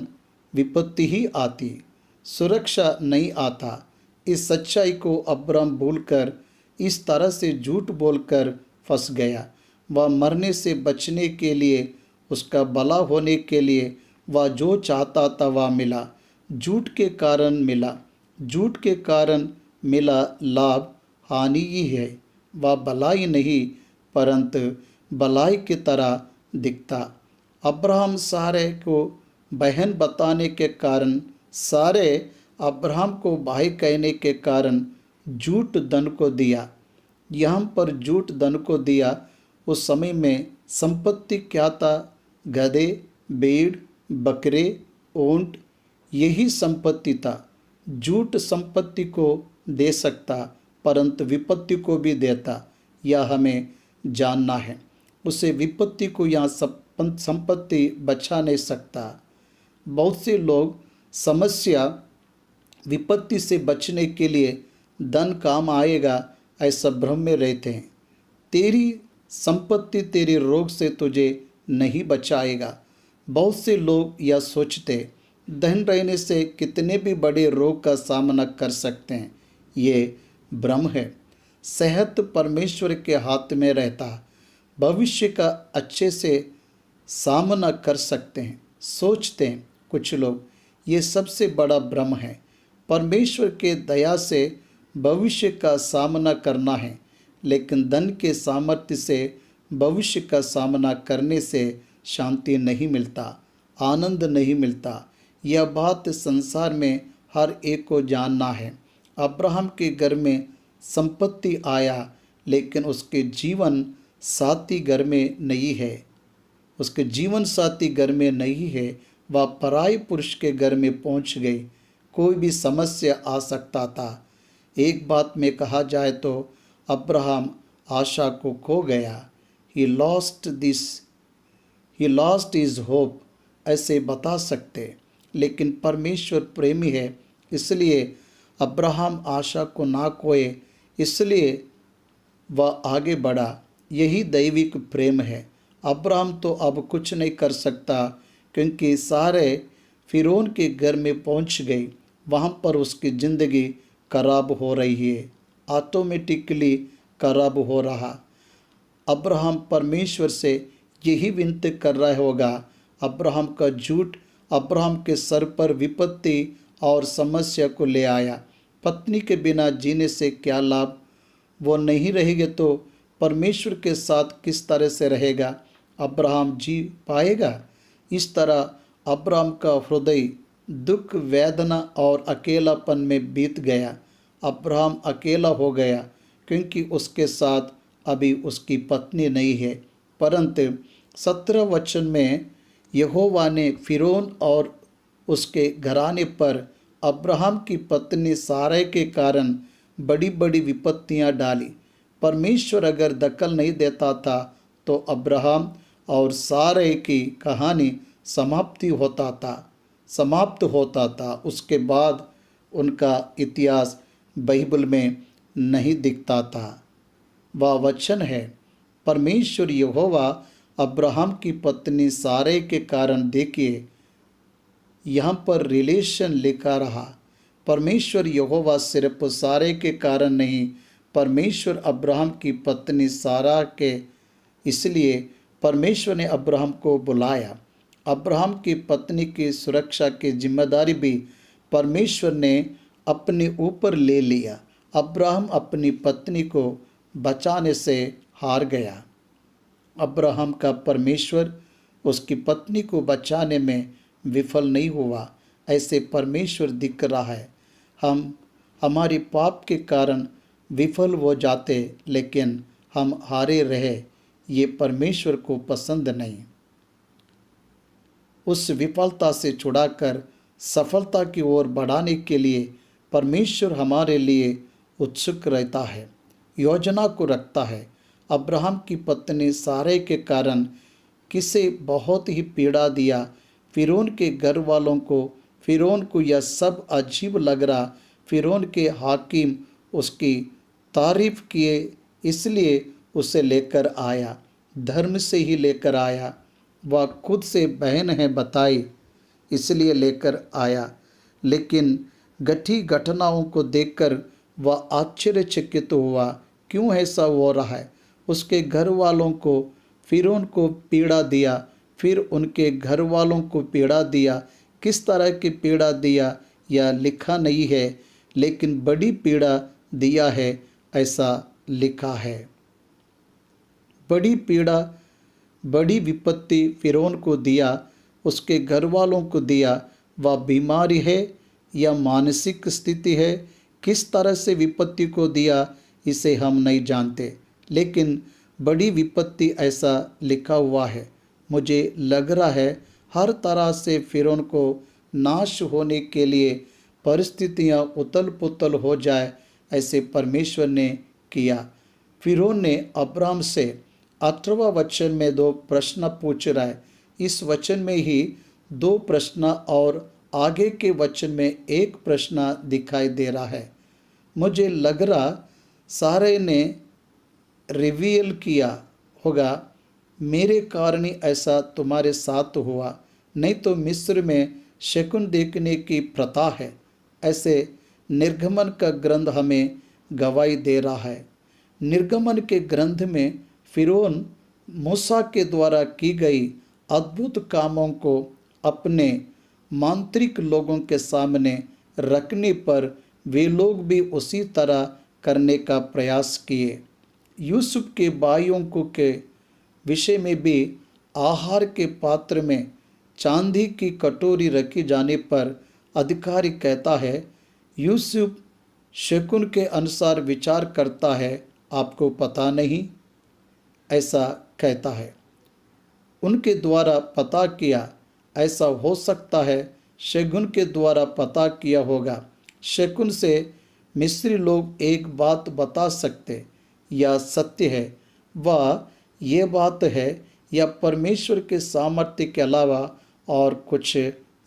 विपत्ति ही आती, सुरक्षा नहीं आता। इस सच्चाई को अब्राहम भूलकर इस तरह से झूठ बोलकर फंस गया। वह मरने से बचने के लिए, उसका भला होने के लिए वह जो चाहता था वह मिला। झूठ के कारण मिला। झूठ के कारण मिला लाभ हानि ही है। वह भलाई नहीं परंतु भलाई की तरह दिखता। अब्राहम सारे को बहन बताने के कारण, सारे अब्राहम को भाई कहने के कारण झूठ धन को दिया। यहाँ पर झूठ धन को दिया। उस समय में संपत्ति क्या था? गधे, भेड़, बकरे, ऊंट, यही संपत्ति था। झूठ संपत्ति को दे सकता परंतु विपत्ति को भी देता, यह हमें जानना है। उसे विपत्ति को यहाँ संपत्ति बचा नहीं सकता। बहुत से लोग समस्या, विपत्ति से बचने के लिए धन काम आएगा ऐसा भ्रम में रहते हैं। तेरी संपत्ति तेरे रोग से तुझे नहीं बचाएगा। बहुत से लोग यह सोचते धन रहने से कितने भी बड़े रोग का सामना कर सकते हैं। ये भ्रम है। सेहत परमेश्वर के हाथ में रहता। भविष्य का अच्छे से सामना कर सकते हैं। सोचते हैं कुछ लोग, ये सबसे बड़ा भ्रम है। परमेश्वर के दया से भविष्य का सामना करना है, लेकिन धन के सामर्थ्य से भविष्य का सामना करने से शांति नहीं मिलता, आनंद नहीं मिलता। यह बात संसार में हर एक को जानना है। अब्राहम के घर में संपत्ति आया, लेकिन उसके जीवन साथी घर में नहीं है। उसके जीवन साथी घर में नहीं है। वह पराई पुरुष के घर में पहुंच गई। कोई भी समस्या आ सकता था। एक बात में कहा जाए तो अब्राहम आशा को खो गया। ही लॉस्ट हिज होप, ऐसे बता सकते। लेकिन परमेश्वर प्रेमी है, इसलिए अब्राहम आशा को ना खोए, इसलिए वह आगे बढ़ा। यही दैविक प्रेम है। अब्राहम तो अब कुछ नहीं कर सकता, क्योंकि सारे फिरौन के घर में पहुंच गई। वहां पर उसकी ज़िंदगी खराब हो रही है, ऑटोमेटिकली खराब हो रहा। अब्राहम परमेश्वर से यही विनती कर रहा होगा। अब्राहम का झूठ अब्राहम के सर पर विपत्ति और समस्या को ले आया। पत्नी के बिना जीने से क्या लाभ? वो नहीं रहेगी तो परमेश्वर के साथ किस तरह से रहेगा? अब्राहम जी पाएगा? इस तरह अब्राहम का हृदय दुख, वेदना और अकेलापन में बीत गया। अब्राहम अकेला हो गया, क्योंकि उसके साथ अभी उसकी पत्नी नहीं है। परंतु 17 वचन में यहोवा ने फिरौन और उसके घराने पर अब्राहम की पत्नी सारै के कारण बड़ी बड़ी विपत्तियां डाली। परमेश्वर अगर दखल नहीं देता था तो अब्राहम और सारै की कहानी समाप्त होता था। उसके बाद उनका इतिहास बाइबल में नहीं दिखता था। वह वचन है, परमेश्वर यहोवा अब्राहम की पत्नी सारै के कारण, देखिए यहाँ पर रिलेशन लिखा रहा। परमेश्वर यहोवा सिर्फ सारै के कारण नहीं, परमेश्वर अब्राहम की पत्नी सारा के, इसलिए परमेश्वर ने अब्राहम को बुलाया। अब्राहम की पत्नी की सुरक्षा की जिम्मेदारी भी परमेश्वर ने अपने ऊपर ले लिया। अब्राहम अपनी पत्नी को बचाने से हार गया। अब्राहम का परमेश्वर उसकी पत्नी को बचाने में विफल नहीं हुआ। ऐसे परमेश्वर दिख रहा है। हम हमारी पाप के कारण विफल हो जाते, लेकिन हम हारे रहे, ये परमेश्वर को पसंद नहीं। उस विफलता से छुड़ाकर सफलता की ओर बढ़ाने के लिए परमेश्वर हमारे लिए उत्सुक रहता है, योजना को रखता है। अब्राहम की पत्नी सारै के कारण किसे बहुत ही पीड़ा दिया। फिरौन के घर वालों को, फिरौन को यह सब अजीब लग रहा। फिरौन के हाकिम उसकी तारीफ किए, इसलिए उसे लेकर आया, धर्म से ही लेकर आया। वह खुद से बहन है बताई, इसलिए लेकर आया। लेकिन घटी घटनाओं को देखकर वह आश्चर्यचकित हुआ। क्यों ऐसा हो रहा है? उसके घर वालों को फिरौन को पीड़ा दिया, फिर उनके घर वालों को पीड़ा दिया। किस तरह की पीड़ा दिया यह लिखा नहीं है, लेकिन बड़ी पीड़ा दिया है ऐसा लिखा है। बड़ी पीड़ा, बड़ी विपत्ति फिरौन को दिया, उसके घर वालों को दिया। वह बीमारी है या मानसिक स्थिति है, किस तरह से विपत्ति को दिया इसे हम नहीं जानते, लेकिन बड़ी विपत्ति ऐसा लिखा हुआ है। मुझे लग रहा है हर तरह से फिरौन को नाश होने के लिए परिस्थितियां उथल पुथल हो जाए, ऐसे परमेश्वर ने किया। फिरौन ने अब्राहम से 18वां वचन में 2 प्रश्न पूछ रहा है। इस वचन में ही 2 प्रश्न और आगे के वचन में 1 प्रश्न दिखाई दे रहा है। मुझे लग रहा सारे ने रिवील किया होगा, मेरे कारण ही ऐसा तुम्हारे साथ हुआ, नहीं तो मिस्र में शकुन देखने की प्रथा है। ऐसे निर्गमन का ग्रंथ हमें गवाही दे रहा है। निर्गमन के ग्रंथ में फिरौन मूसा के द्वारा की गई अद्भुत कामों को अपने मांत्रिक लोगों के सामने रखने पर वे लोग भी उसी तरह करने का प्रयास किए। यूसुफ के भाइयों को के विषय में भी आहार के पात्र में चांदी की कटोरी रखी जाने पर अधिकारी कहता है, यूसुफ शकुन के अनुसार विचार करता है, आपको पता नहीं, ऐसा कहता है। उनके द्वारा पता किया, ऐसा हो सकता है शकुन के द्वारा पता किया होगा। शकुन से मिस्री लोग एक बात बता सकते, यह सत्य है, वह ये बात है, या परमेश्वर के सामर्थ्य के अलावा और कुछ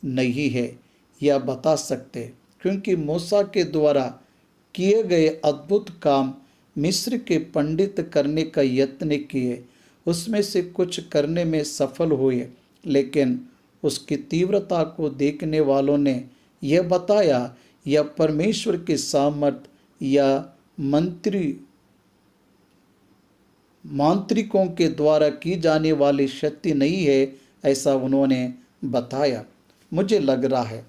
नहीं है, यह बता सकते, क्योंकि मूसा के द्वारा किए गए अद्भुत काम मिस्र के पंडित करने का यत्न किए, उसमें से कुछ करने में सफल हुए, लेकिन उसकी तीव्रता को देखने वालों ने यह बताया, यह परमेश्वर के सामर्थ्य या मांत्रिकों के द्वारा की जाने वाली शक्ति नहीं है, ऐसा उन्होंने बताया। मुझे लग रहा है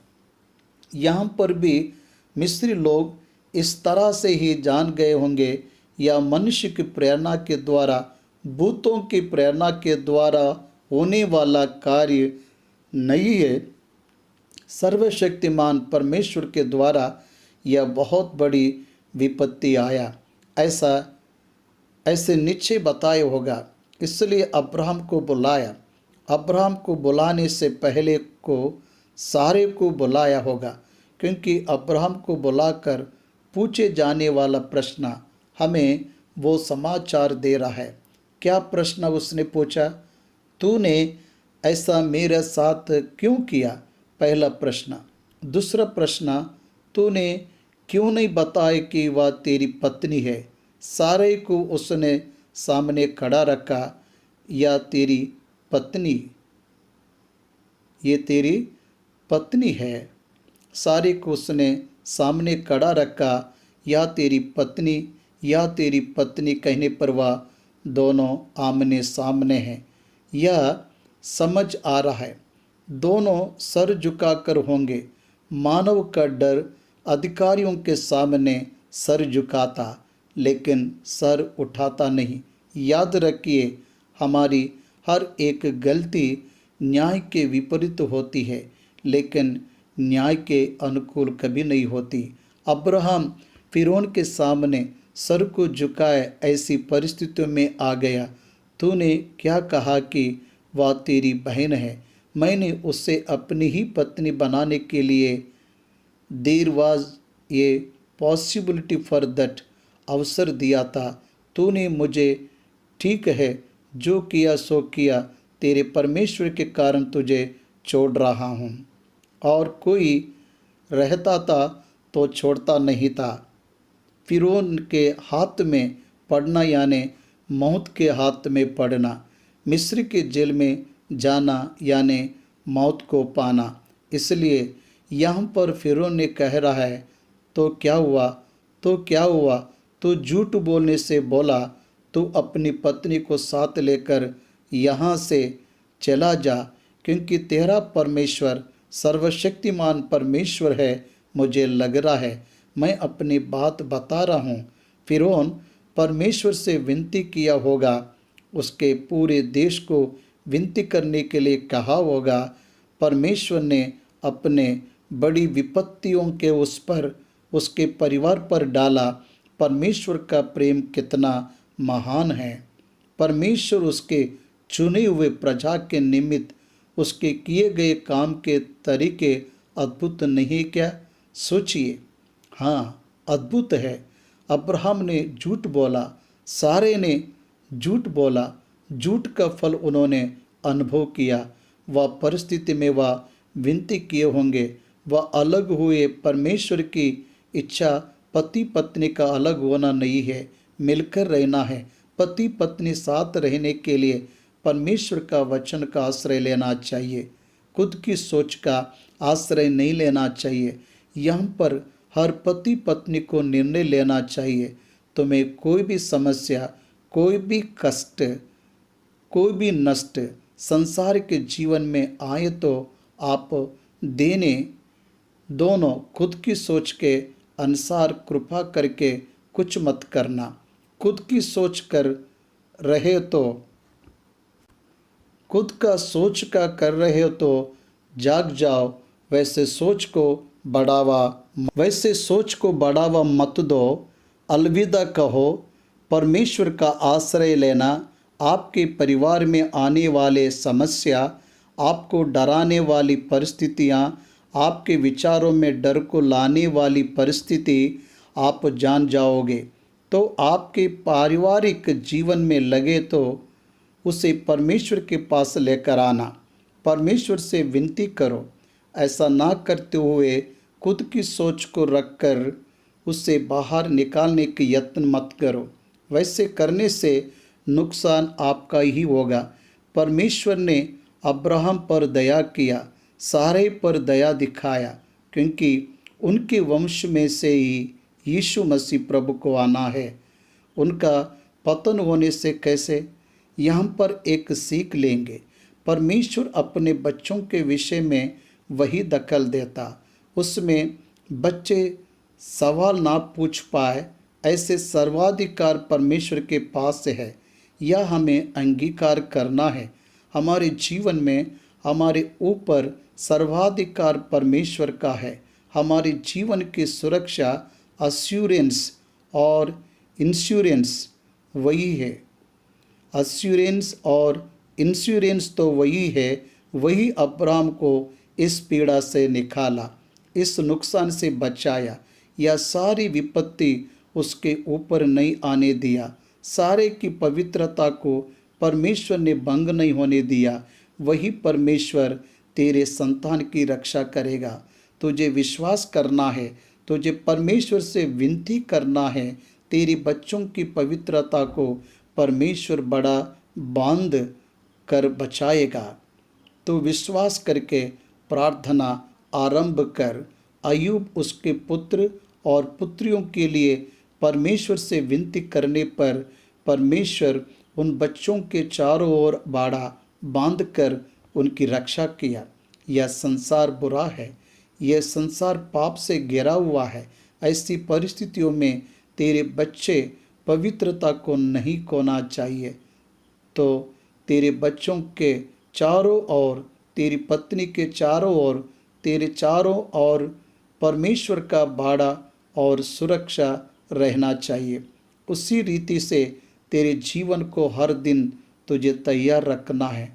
यहाँ पर भी मिस्री लोग इस तरह से ही जान गए होंगे, या मनुष्य की प्रेरणा के द्वारा, भूतों की प्रेरणा के द्वारा होने वाला कार्य नहीं है, सर्वशक्तिमान परमेश्वर के द्वारा यह बहुत बड़ी विपत्ति आया, ऐसे नीचे बताया होगा। इसलिए अब्राहम को बुलाया। अब्राहम को बुलाने से पहले को सारे को बुलाया होगा, क्योंकि अब्राहम को बुलाकर पूछे जाने वाला प्रश्न हमें वो समाचार दे रहा है। क्या प्रश्न उसने पूछा? तूने ऐसा मेरे साथ क्यों किया? पहला प्रश्न। दूसरा प्रश्न, तूने क्यों नहीं बताया कि वह तेरी पत्नी है? सारे को उसने सामने खड़ा रखा, या तेरी पत्नी, ये तेरी पत्नी है। सारे को उसने सामने खड़ा रखा, या तेरी पत्नी, या तेरी पत्नी कहने पर वह दोनों आमने सामने हैं। यह समझ आ रहा है, दोनों सर झुकाकर होंगे। मानव का डर अधिकारियों के सामने सर झुकाता, लेकिन सर उठाता नहीं। याद रखिए, हमारी हर एक गलती न्याय के विपरीत होती है, लेकिन न्याय के अनुकूल कभी नहीं होती। अब्राहम फिरौन के सामने सर को झुकाए ऐसी परिस्थितियों में आ गया। तूने क्या कहा कि वह तेरी बहन है? मैंने उसे अपनी ही पत्नी बनाने के लिए देर वाज ये पॉसिबिलिटी फॉर दैट अवसर दिया था। तूने मुझे ठीक है जो किया सो किया, तेरे परमेश्वर के कारण तुझे छोड़ रहा हूँ। और कोई रहता था तो छोड़ता नहीं था। फिरौन के हाथ में पड़ना यानी मौत के हाथ में पड़ना, मिस्र के जेल में जाना यानी मौत को पाना। इसलिए यहाँ पर फिरौन ने कह रहा है, तो क्या हुआ? तो क्या हुआ? तो झूठ बोलने से बोला, तू अपनी पत्नी को साथ लेकर यहाँ से चला जा, क्योंकि तेरा परमेश्वर सर्वशक्तिमान परमेश्वर है। मुझे लग रहा है मैं अपनी बात बता रहा हूँ। फिरौन परमेश्वर से विनती किया होगा, उसके पूरे देश को विनती करने के लिए कहा होगा। परमेश्वर ने अपने बड़ी विपत्तियों के उस पर, उसके परिवार पर डाला। परमेश्वर का प्रेम कितना महान है। परमेश्वर उसके चुने हुए प्रजा के निमित्त उसके किए गए काम के तरीके अद्भुत नहीं क्या? सोचिए। हाँ, अद्भुत है। अब्राहम ने झूठ बोला, सारे ने झूठ बोला, झूठ का फल उन्होंने अनुभव किया। वह परिस्थिति में वह विनती किए होंगे, वह अलग हुए। परमेश्वर की इच्छा पति पत्नी का अलग होना नहीं है, मिलकर रहना है। पति पत्नी साथ रहने के लिए परमेश्वर का वचन का आश्रय लेना चाहिए। खुद की सोच का आश्रय नहीं लेना चाहिए। यहाँ पर हर पति पत्नी को निर्णय लेना चाहिए। तुम्हें कोई भी समस्या, कोई भी कष्ट, कोई भी नष्ट संसार के जीवन में आए तो आप देने दोनों खुद की सोच के अनुसार कृपा करके कुछ मत करना। खुद की सोच कर रहे तो खुद का सोच का कर रहे हो तो जाग जाओ। वैसे सोच को बढ़ावा मत दो। अलविदा कहो। परमेश्वर का आश्रय लेना आपके परिवार में आने वाले समस्या, आपको डराने वाली परिस्थितियाँ, आपके विचारों में डर को लाने वाली परिस्थिति आप जान जाओगे। तो आपके पारिवारिक जीवन में लगे तो उसे परमेश्वर के पास लेकर आना। परमेश्वर से विनती करो। ऐसा ना करते हुए खुद की सोच को रखकर उससे बाहर निकालने के यत्न मत करो। वैसे करने से नुकसान आपका ही होगा। परमेश्वर ने अब्राहम पर दया किया, सारे पर दया दिखाया, क्योंकि उनके वंश में से ही यीशु मसीह प्रभु को आना है। उनका पतन होने से कैसे? यहाँ पर एक सीख लेंगे। परमेश्वर अपने बच्चों के विषय में वही दखल देता। उसमें बच्चे सवाल ना पूछ पाए, ऐसे सर्वाधिकार परमेश्वर के पास है। यह हमें अंगीकार करना है। हमारे जीवन में हमारे ऊपर सर्वाधिकार परमेश्वर का है। हमारे जीवन की सुरक्षा, अश्योरेंस और इंश्योरेंस वही है। अश्योरेंस और इंश्योरेंस तो वही है। वही अब्राहम को इस पीड़ा से निकाला, इस नुकसान से बचाया। यह सारी विपत्ति उसके ऊपर नहीं आने दिया। सारे की पवित्रता को परमेश्वर ने भंग नहीं होने दिया। वही परमेश्वर तेरे संतान की रक्षा करेगा। तुझे विश्वास करना है, तुझे परमेश्वर से विनती करना है। तेरी बच्चों की पवित्रता को परमेश्वर बड़ा बांध कर बचाएगा। तो विश्वास करके प्रार्थना आरंभ कर। अय्यूब उसके पुत्र और पुत्रियों के लिए परमेश्वर से विनती करने पर परमेश्वर उन बच्चों के चारों ओर बाड़ा बांध कर उनकी रक्षा किया। यह संसार बुरा है, यह संसार पाप से घिरा हुआ है। ऐसी परिस्थितियों में तेरे बच्चे पवित्रता को नहीं खोना चाहिए। तो तेरे बच्चों के चारों ओर, तेरी पत्नी के चारों ओर, तेरे चारों ओर परमेश्वर का बाड़ा और सुरक्षा रहना चाहिए। उसी रीति से तेरे जीवन को हर दिन तुझे तैयार रखना है।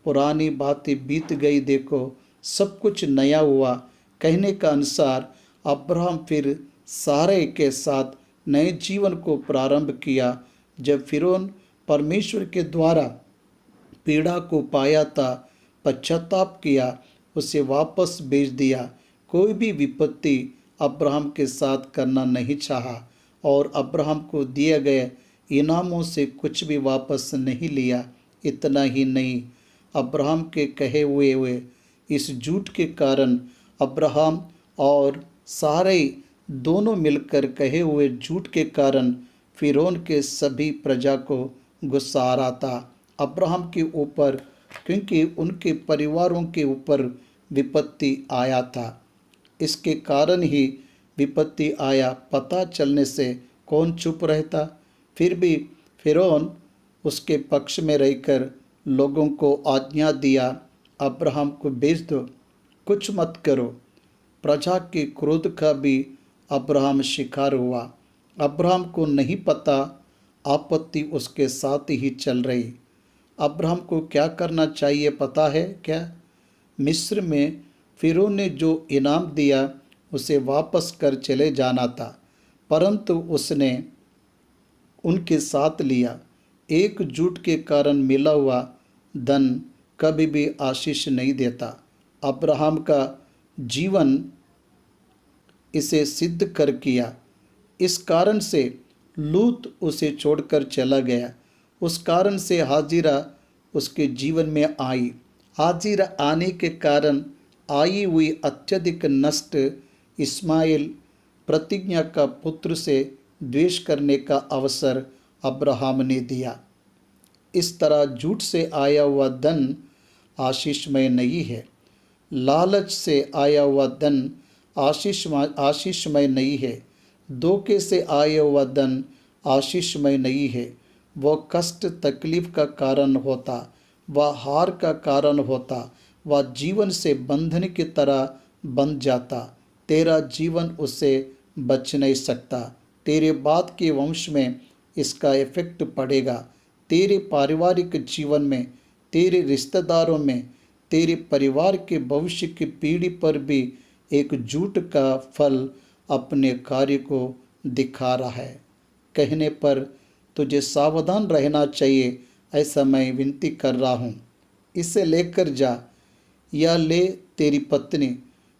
पुरानी बातें बीत गई, देखो सब कुछ नया हुआ। कहने का अनुसार अब्राहम फिर सारे के साथ नए जीवन को प्रारंभ किया। जब फिरौन परमेश्वर के द्वारा पीड़ा को पाया था, पश्चाताप किया, उसे वापस भेज दिया। कोई भी विपत्ति अब्राहम के साथ करना नहीं चाहा और अब्राहम को दिए गए इनामों से कुछ भी वापस नहीं लिया। इतना ही नहीं, अब्राहम के कहे हुए इस झूठ के कारण अब्राहम और सारे दोनों मिलकर कहे हुए झूठ के कारण फिरौन के सभी प्रजा को गुस्सा आ रहा था अब्राहम के ऊपर, क्योंकि उनके परिवारों के ऊपर विपत्ति आया था। इसके कारण ही विपत्ति आया। पता चलने से कौन चुप रहता? फिर भी फिरौन उसके पक्ष में रहकर लोगों को आज्ञा दिया, अब्राहम को भेज दो, कुछ मत करो। प्रजा के क्रोध का भी अब्राहम शिकार हुआ। अब्राहम को नहीं पता आपत्ति उसके साथ ही चल रही। अब्राहम को क्या करना चाहिए पता है क्या? मिस्र में फिरौन ने जो इनाम दिया उसे वापस कर चले जाना था, परंतु उसने उनके साथ लिया। एकजुट के कारण मिला हुआ धन कभी भी आशीष नहीं देता। अब्राहम का जीवन इसे सिद्ध कर किया। इस कारण से लूत उसे छोड़कर चला गया। उस कारण से हाजिरा उसके जीवन में आई। हाजिरा आने के कारण आई हुई अत्यधिक नष्ट इस्माइल प्रतिज्ञा का पुत्र से द्वेष करने का अवसर अब्राहम ने दिया। इस तरह झूठ से आया हुआ धन आशीषमय नहीं है। लालच से आया हुआ धन आशीषमय नहीं है। धोखे से आया हुआ धन आशीषमय नहीं है। वह कष्ट तकलीफ का कारण होता, वह हार का कारण होता, वह जीवन से बंधन की तरह बंध जाता। तेरा जीवन उससे बच नहीं सकता। तेरे बाद के वंश में इसका इफेक्ट पड़ेगा। तेरे पारिवारिक जीवन में, तेरे रिश्तेदारों में, तेरे परिवार के भविष्य की पीढ़ी पर भी एक झूठ का फल अपने कार्य को दिखा रहा है। कहने पर तुझे सावधान रहना चाहिए, ऐसा मैं विनती कर रहा हूँ। इसे लेकर जा, या ले तेरी पत्नी।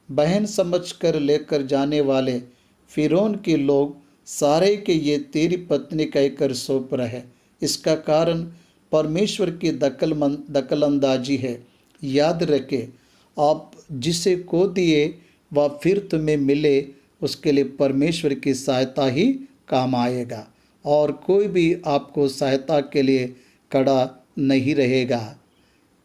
बहन समझकर लेकर जाने वाले फिरौन के लोग सारे के ये तेरी पत्नी कहकर सौंप रहे। इसका कारण परमेश्वर की दखलंदाजी है। याद रखे, आप जिसे को दिए वह फिर तुम्हें मिले, उसके लिए परमेश्वर की सहायता ही काम आएगा और कोई भी आपको सहायता के लिए खड़ा नहीं रहेगा।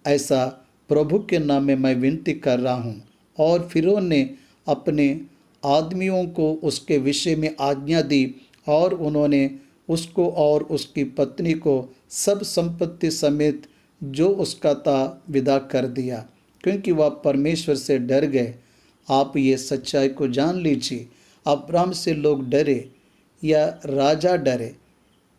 ऐसा प्रभु के नाम में मैं विनती कर रहा हूँ। और फिरौन ने अपने आदमियों को उसके विषय में आज्ञा दी और उन्होंने उसको और उसकी पत्नी को सब संपत्ति समेत जो उसका था विदा कर दिया, क्योंकि वह परमेश्वर से डर गए। आप ये सच्चाई को जान लीजिए। अब्राहम से लोग डरे या राजा डरे,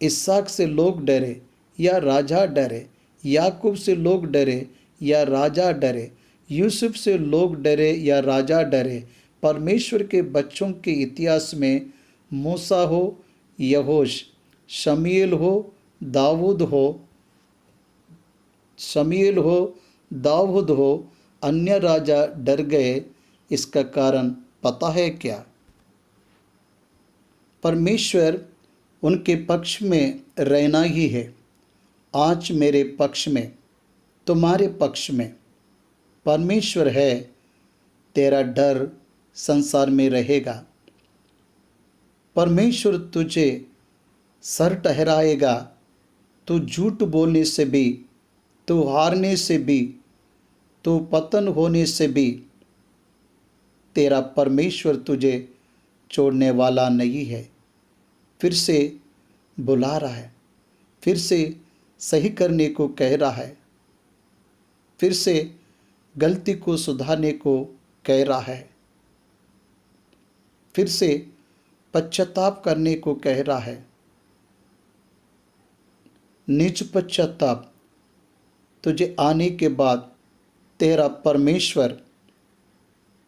इसहाक से लोग डरे या राजा डरे, याकूब से लोग डरे या राजा डरे, यूसुफ से लोग डरे या राजा डरे। परमेश्वर के बच्चों के इतिहास में मूसा हो, यहोश, शमूएल हो, दाऊद हो, अन्य राजा डर गए। इसका कारण पता है क्या? परमेश्वर उनके पक्ष में रहना ही है। आज मेरे पक्ष में, तुम्हारे पक्ष में परमेश्वर है। तेरा डर संसार में रहेगा। परमेश्वर तुझे सर ठहराएगा। तू झूठ बोलने से भी, तू हारने से भी, तू पतन होने से भी तेरा परमेश्वर तुझे छोड़ने वाला नहीं है। फिर से बुला रहा है, फिर से सही करने को कह रहा है, फिर से गलती को सुधारने को कह रहा है, फिर से पश्चाताप करने को कह रहा है। निज पश्चाताप तुझे आने के बाद तेरा परमेश्वर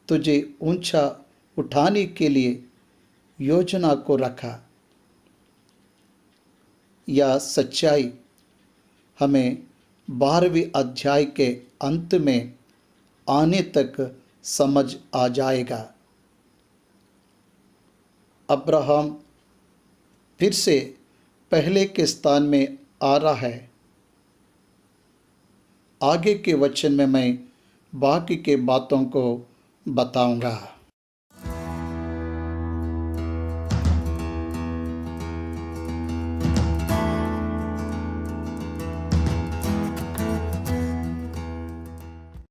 तुझे ऊंचा उठाने के लिए योजना को रखा। यह सच्चाई हमें 12वें अध्याय के अंत में आने तक समझ आ जाएगा। अब्राहम फिर से पहले के स्थान में आ रहा है। आगे के वचन में मैं बाकी के बातों को बताऊंगा।